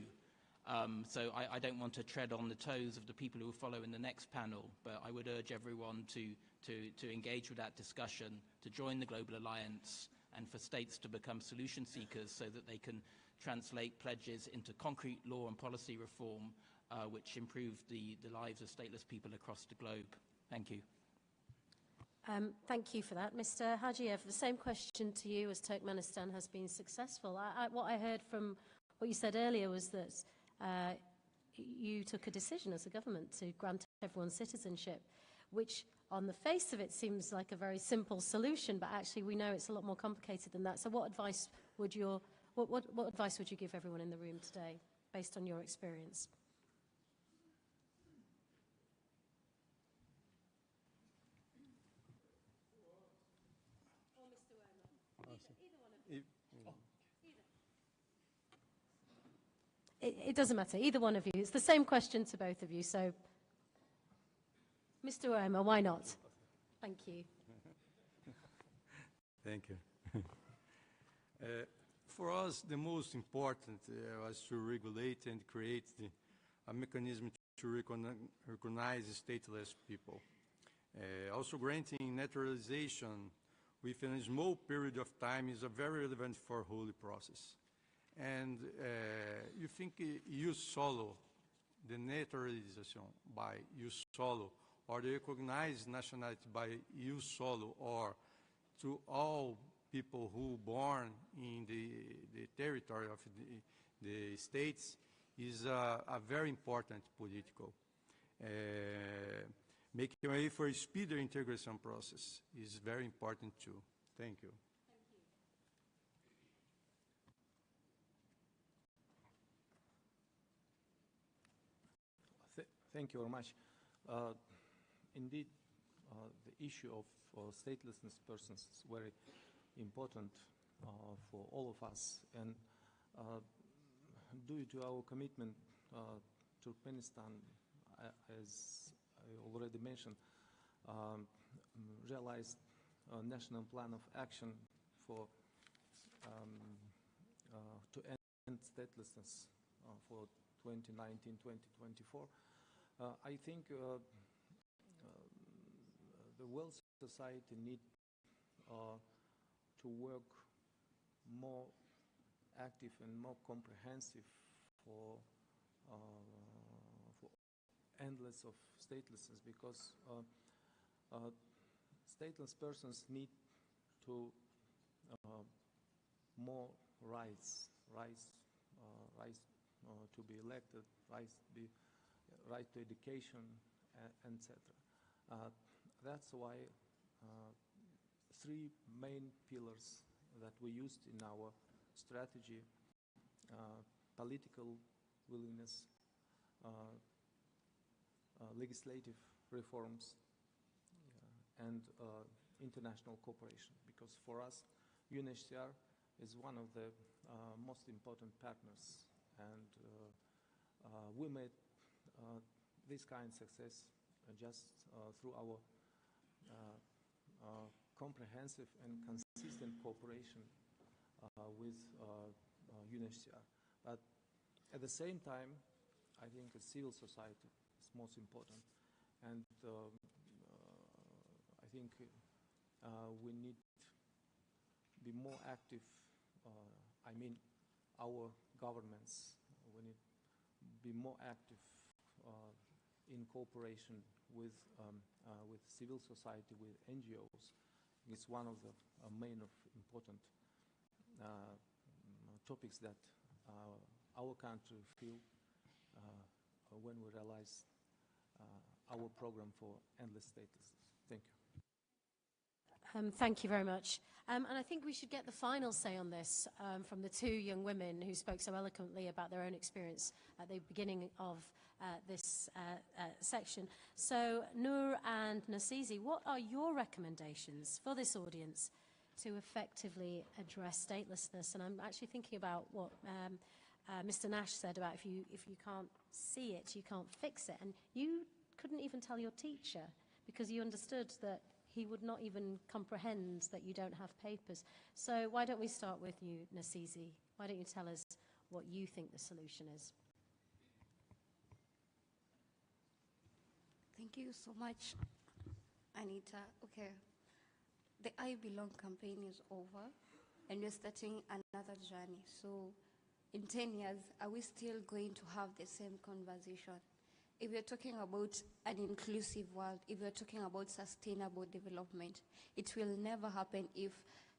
So I don't want to tread on the toes of the people who will follow in the next panel, but I would urge everyone to engage with that discussion, to join the Global Alliance, and for states to become solution seekers so that they can translate pledges into concrete law and policy reform which improve the lives of stateless people across the globe. Thank you. Thank you for that. Mr. Hajiev, the same question to you as Turkmenistan has been successful. What I heard from what you said earlier was that you took a decision as a government to grant everyone citizenship, which on the face of it seems like a very simple solution, but actually we know it's a lot more complicated than that. So what advice would you give everyone in the room today, based on your experience? it doesn't matter, either one of you. It's the same question to both of you, so Mr. Oema, why not? Thank you. Thank you. For us, the most important was to regulate and create a mechanism to recognize stateless people. Also, granting naturalization within a small period of time is a very relevant for whole process. And you think use solo, the naturalization by use solo, or the recognized nationality by use solo, or to all people who born in the territory of the states is a very important political. Making way for a speedier integration process is very important too. Thank you. Thank you very much. Indeed, the issue of statelessness persons is very important for all of us, and due to our commitment, Turkmenistan, as I already mentioned, realized a national plan of action for to end statelessness for 2019-2024. I think the world society need to work more active and more comprehensive for endless of statelessness, because stateless persons need to more rights to be elected, right to education, etc. That's why three main pillars that we used in our strategy: political willingness, legislative reforms, and international cooperation. Because for us, UNHCR is one of the most important partners, and we made this kind of success just through our comprehensive and consistent cooperation with UNHCR. But at the same time, I think the civil society is most important, and I think we need to be more active. I mean, our governments, we need to be more active in cooperation with civil society, with NGOs. It's one of the main important topics that our country feel when we realize our program for endless status. Thank you. Thank you very much. And I think we should get the final say on this from the two young women who spoke so eloquently about their own experience at the beginning of this section. So, Noor and Nasizi, what are your recommendations for this audience to effectively address statelessness? And I'm actually thinking about what Mr. Nash said about if you can't see it, you can't fix it. And you couldn't even tell your teacher because you understood that he would not even comprehend that you don't have papers. So why don't we start with you, Nasizi? Why don't you tell us what you think the solution is? Thank you so much, Anita. Okay, the I Belong campaign is over, and we're starting another journey. So in 10 years, are we still going to have the same conversation? If we're talking about an inclusive world, if we're talking about sustainable development, it will never happen if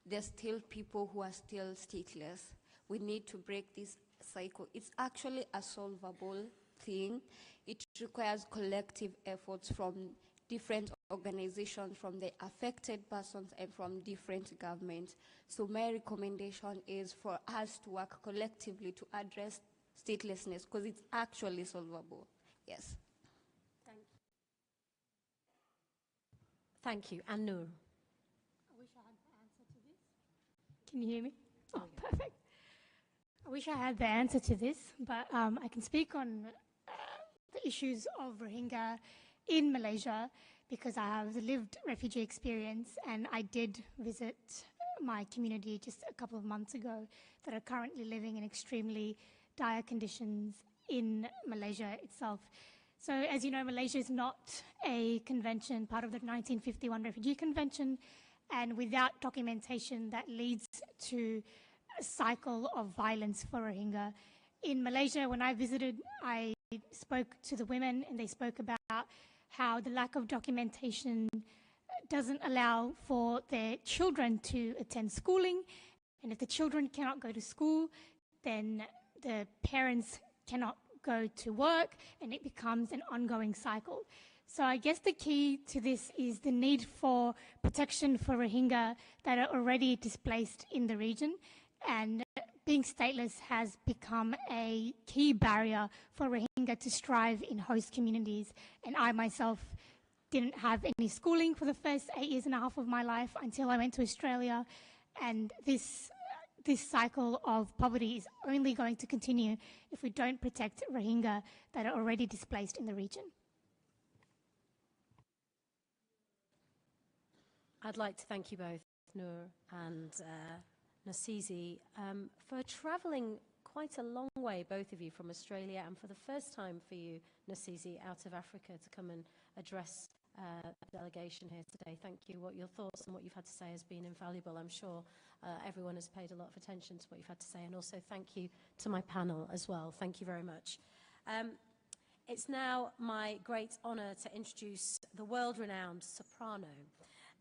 there's still people who are still stateless. We need to break this cycle. It's actually a solvable thing. It requires collective efforts from different organizations, from the affected persons, and from different governments. So my recommendation is for us to work collectively to address statelessness, because it's actually solvable. Yes. Thank you. Thank you. And Noor? I wish I had the answer to this. Can you hear me? Oh, perfect. I I wish I had the answer to this, but I can speak on the issues of Rohingya in Malaysia because I have lived refugee experience, and I did visit my community just a couple of months ago that are currently living in extremely dire conditions in Malaysia itself. So as you know, Malaysia is not a convention, part of the 1951 Refugee Convention, and without documentation that leads to a cycle of violence for Rohingya. In Malaysia, when I visited, I spoke to the women, and they spoke about how the lack of documentation doesn't allow for their children to attend schooling, and if the children cannot go to school, then the parents cannot go to work, and it becomes an ongoing cycle. So I guess the key to this is the need for protection for Rohingya that are already displaced in the region, and being stateless has become a key barrier for Rohingya to strive in host communities. And I myself didn't have any schooling for the first 8 years and a half of my life until I went to Australia, and this cycle of poverty is only going to continue if we don't protect Rohingya that are already displaced in the region. I'd like to thank you both, Noor and Nasizi, for travelling quite a long way, both of you, from Australia, and for the first time for you, Nasizi, out of Africa to come and address the delegation here today. Thank you. What your thoughts and what you've had to say has been invaluable. I'm sure everyone has paid a lot of attention to what you've had to say, and also thank you to my panel as well. Thank you very much. It's now my great honour to introduce the world-renowned soprano,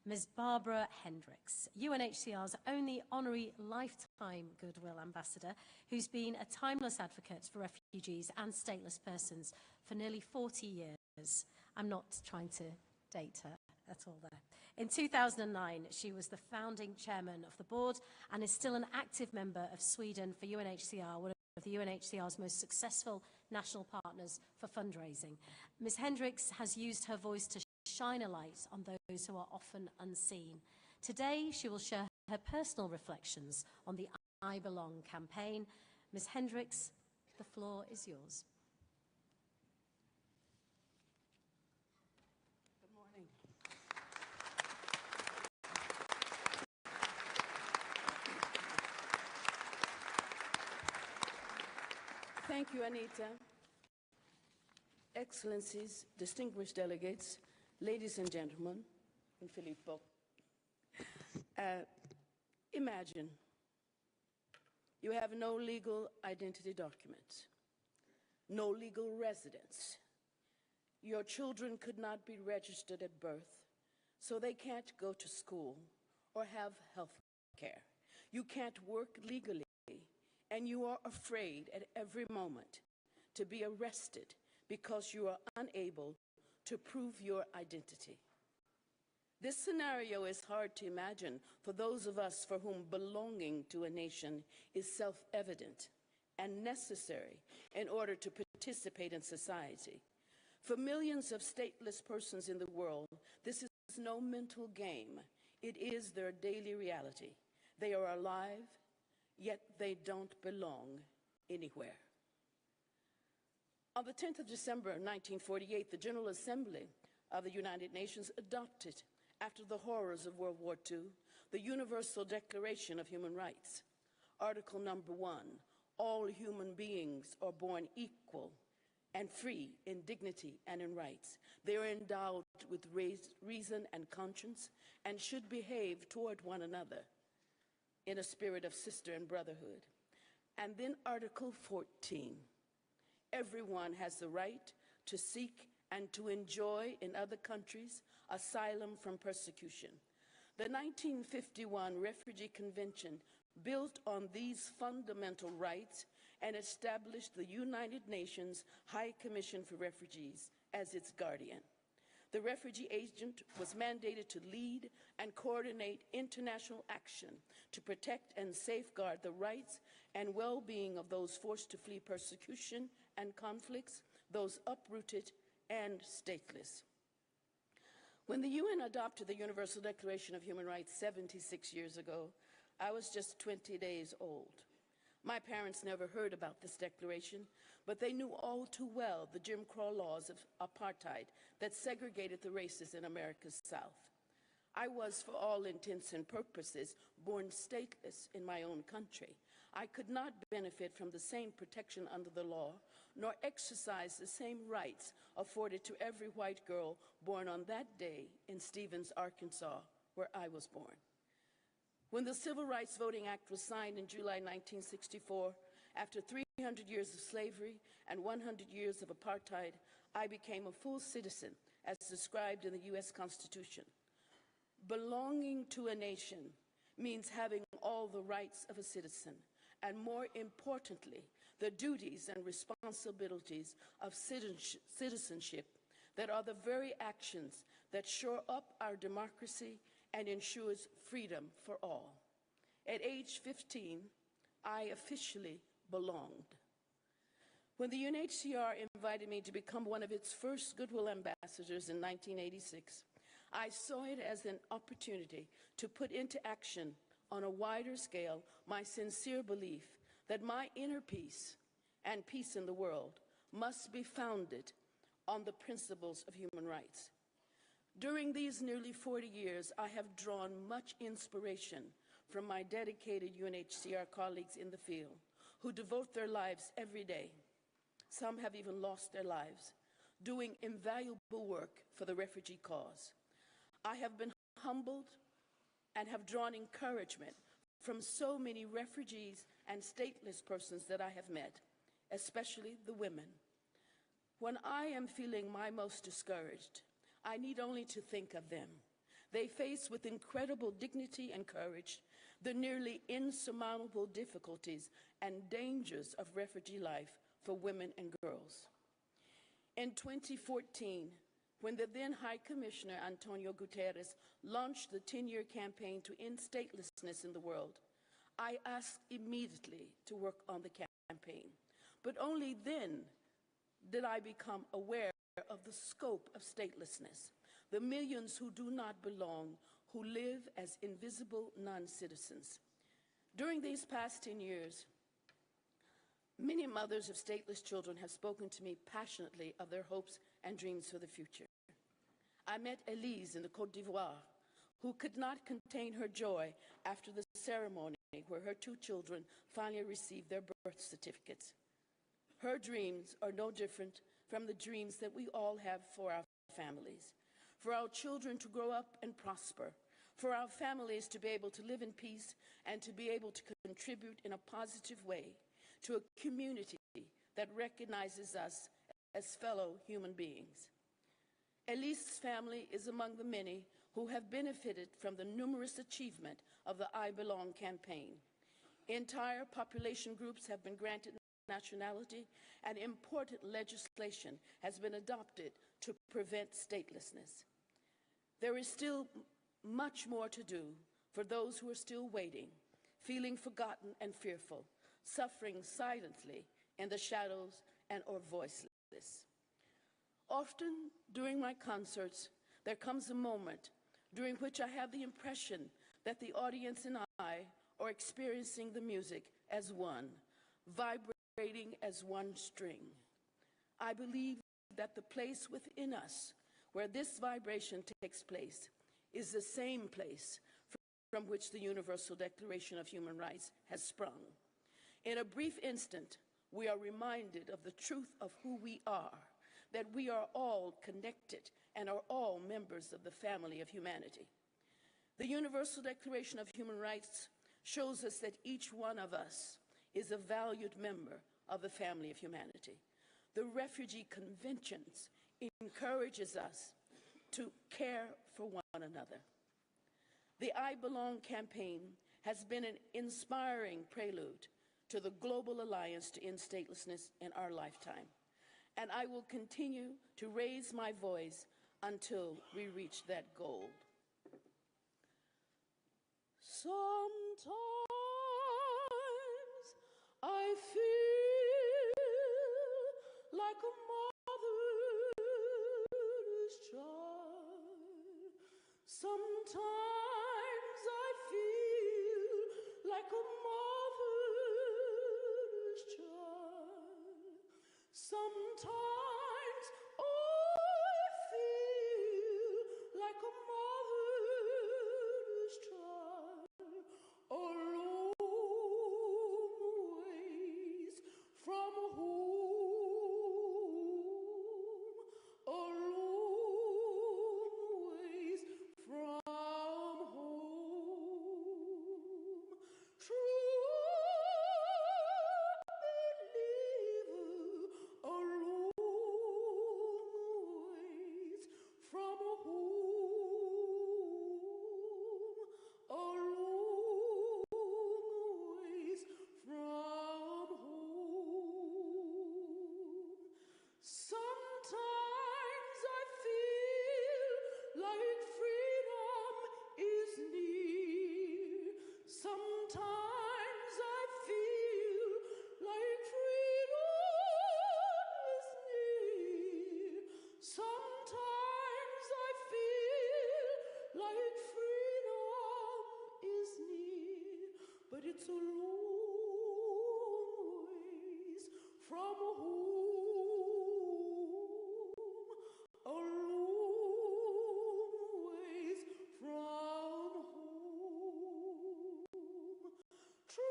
Ms. Barbara Hendricks, UNHCR's only honorary lifetime Goodwill Ambassador, who's been a timeless advocate for refugees and stateless persons for nearly 40 years. I'm not trying to date her at all there. In 2009, she was the founding chairman of the board and is still an active member of Sweden for UNHCR, one of the UNHCR's most successful national partners for fundraising. Ms. Hendricks has used her voice to shine a light on those who are often unseen. Today, she will share her personal reflections on the I Belong campaign. Ms. Hendricks, the floor is yours. Good morning. Thank you, Anita. Excellencies, distinguished delegates, ladies and gentlemen, and Filippo. Imagine you have no legal identity documents, no legal residence. Your children could not be registered at birth, so they can't go to school or have health care. You can't work legally, and you are afraid at every moment to be arrested because you are unable to prove your identity. This scenario is hard to imagine for those of us for whom belonging to a nation is self-evident and necessary in order to participate in society. For millions of stateless persons in the world, this is no mental game. It is their daily reality. They are alive, yet they don't belong anywhere. On the 10th of December 1948, the General Assembly of the United Nations adopted, after the horrors of World War II, the Universal Declaration of Human Rights. Article number 1, all human beings are born equal and free in dignity and in rights. They are endowed with reason and conscience and should behave toward one another in a spirit of sister and brotherhood. And then Article 14, everyone has the right to seek and to enjoy in other countries asylum from persecution. The 1951 Refugee Convention built on these fundamental rights and established the United Nations High Commission for Refugees as its guardian. The refugee agent was mandated to lead and coordinate international action to protect and safeguard the rights and well-being of those forced to flee persecution and conflicts, those uprooted and stateless. When the UN adopted the Universal Declaration of Human Rights 76 years ago, I was just 20 days old. My parents never heard about this declaration, but they knew all too well the Jim Crow laws of apartheid that segregated the races in America's South. I was, for all intents and purposes, born stateless in my own country. I could not benefit from the same protection under the law, nor exercise the same rights afforded to every white girl born on that day in Stevens, Arkansas, where I was born. When the Civil Rights Voting Act was signed in July 1964, after 300 years of slavery and 100 years of apartheid, I became a full citizen, as described in the U.S. Constitution. Belonging to a nation means having all the rights of a citizen, and more importantly, the duties and responsibilities of citizenship that are the very actions that shore up our democracy and ensures freedom for all. At age 15, I officially belonged. When the UNHCR invited me to become one of its first Goodwill ambassadors in 1986, I saw it as an opportunity to put into action on a wider scale my sincere belief that my inner peace and peace in the world must be founded on the principles of human rights. During these nearly 40 years, I have drawn much inspiration from my dedicated UNHCR colleagues in the field who devote their lives every day. Some have even lost their lives, doing invaluable work for the refugee cause. I have been humbled and have drawn encouragement from so many refugees and stateless persons that I have met, especially the women. When I am feeling my most discouraged, I need only to think of them. They face with incredible dignity and courage the nearly insurmountable difficulties and dangers of refugee life for women and girls. In 2014, when the then High Commissioner Antonio Guterres launched the 10-year campaign to end statelessness in the world, I asked immediately to work on the campaign. But only then did I become aware of the scope of statelessness, the millions who do not belong, who live as invisible non-citizens. During these past 10 years, many mothers of stateless children have spoken to me passionately of their hopes and dreams for the future. I met Elise in the Côte d'Ivoire, who could not contain her joy after the ceremony where her 2 children finally received their birth certificates. Her dreams are no different from the dreams that we all have for our families, for our children to grow up and prosper, for our families to be able to live in peace and to be able to contribute in a positive way to a community that recognizes us as fellow human beings. Elise's family is among the many who have benefited from the numerous achievement of the I Belong campaign. Entire population groups have been granted nationality, and important legislation has been adopted to prevent statelessness. There is still much more to do for those who are still waiting, feeling forgotten and fearful, suffering silently in the shadows and or voiceless. Often during my concerts, there comes a moment during which I have the impression that the audience and I are experiencing the music as one, vibrating as one string. I believe that the place within us where this vibration takes place is the same place from which the Universal Declaration of Human Rights has sprung. In a brief instant, we are reminded of the truth of who we are, that we are all connected and are all members of the family of humanity. The Universal Declaration of Human Rights shows us that each one of us is a valued member of the family of humanity. The Refugee Conventions encourages us to care for one another. The I Belong campaign has been an inspiring prelude to the global alliance to end statelessness in our lifetime. And I will continue to raise my voice until we reach that goal. Sometimes I feel like a mother's child. Sometimes I feel like a mother's Sometimes I feel like a motherless child, a long ways from home, a long ways from home. True believer, a long ways from home, a long ways from home. Sometimes I feel like freedom is near. Sometimes I feel like freedom is near. Sometimes I feel like freedom is near, but it's a long ways from home, a long ways from home. True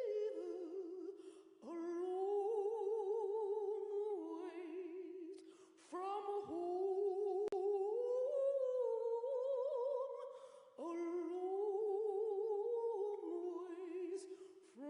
believer, a long ways from home, a long ways from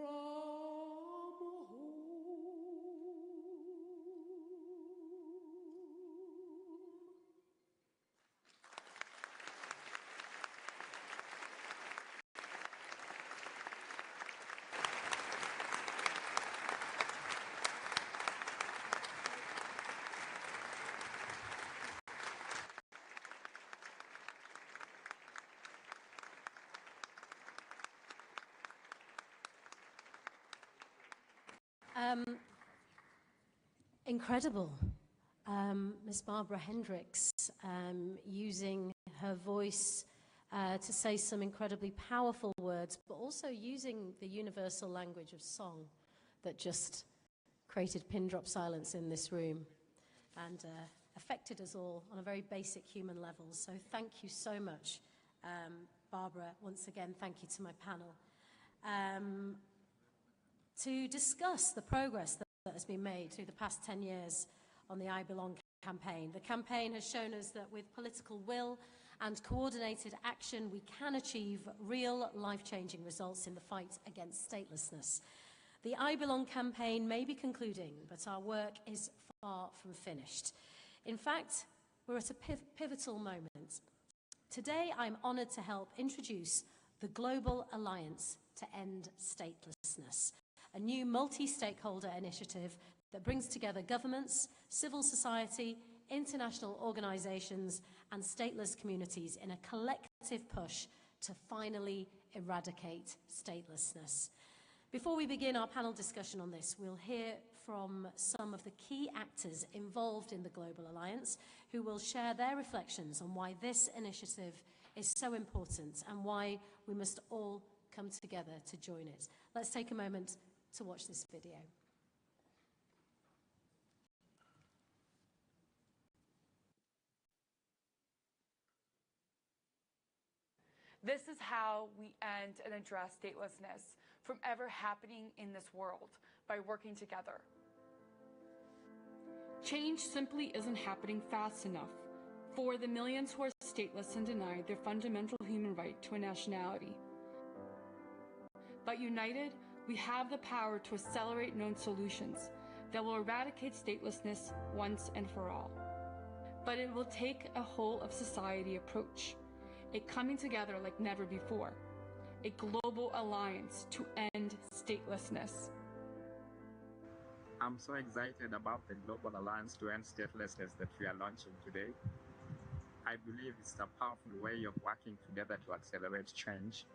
home. Incredible. Ms. Barbara Hendricks using her voice to say some incredibly powerful words, but also using the universal language of song that just created pin drop silence in this room and affected us all on a very basic human level. So thank you so much, Barbara. Once again, thank you to my panel. To discuss the progress that has been made through the past 10 years on the I Belong campaign. The campaign has shown us that with political will and coordinated action, we can achieve real life-changing results in the fight against statelessness. The I Belong campaign may be concluding, but our work is far from finished. In fact, we're at a pivotal moment. Today, I'm honored to help introduce the Global Alliance to End Statelessness, a new multi-stakeholder initiative that brings together governments, civil society, international organizations, and stateless communities in a collective push to finally eradicate statelessness. Before we begin our panel discussion on this, we'll hear from some of the key actors involved in the Global Alliance who will share their reflections on why this initiative is so important and why we must all come together to join it. Let's take a moment to watch this video. This is how we end and address statelessness from ever happening in this world, by working together. Change simply isn't happening fast enough for the millions who are stateless and denied their fundamental human right to a nationality. But united, we have the power to accelerate known solutions that will eradicate statelessness once and for all. But it will take a whole of society approach, a coming together like never before, a global alliance to end statelessness. I'm so excited about the Global Alliance to End Statelessness that we are launching today. I believe it's a powerful way of working together to accelerate change,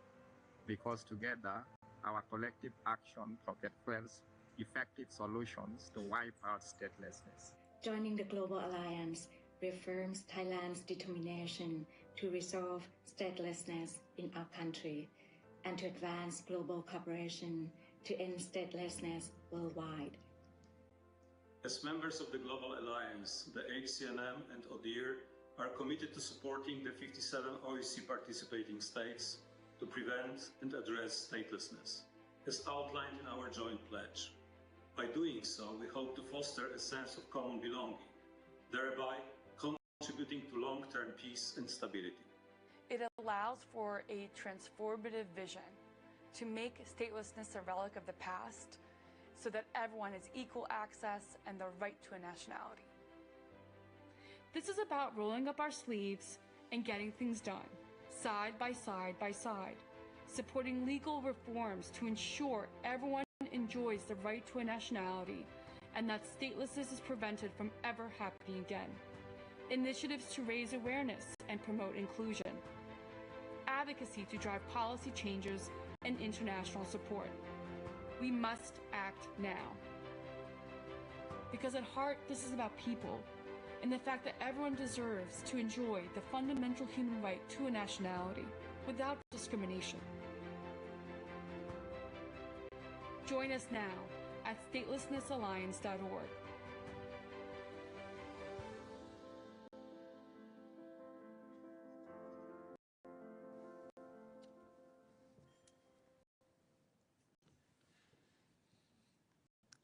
because together, our collective action propels effective solutions to wipe out statelessness. Joining the Global Alliance reaffirms Thailand's determination to resolve statelessness in our country. and to advance global cooperation to end statelessness worldwide. As members of the Global Alliance, the HCNM and ODIHR are committed to supporting the 57 OEC participating states to prevent and address statelessness, as outlined in our joint pledge. By doing so, we hope to foster a sense of common belonging, thereby contributing to long-term peace and stability. It allows for a transformative vision to make statelessness a relic of the past so that everyone has equal access and the right to a nationality. This is about rolling up our sleeves and getting things done, side by side by side, supporting legal reforms to ensure everyone enjoys the right to a nationality and that statelessness is prevented from ever happening again. Initiatives to raise awareness and promote inclusion. Advocacy to drive policy changes and international support. We must act now. Because at heart, this is about people and the fact that everyone deserves to enjoy the fundamental human right to a nationality without discrimination. Join us now at statelessnessalliance.org.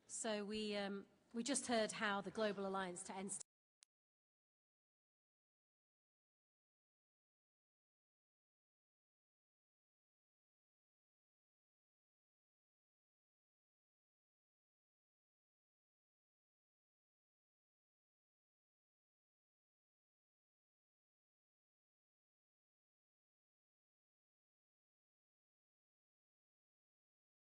So we just heard how the Global Alliance to End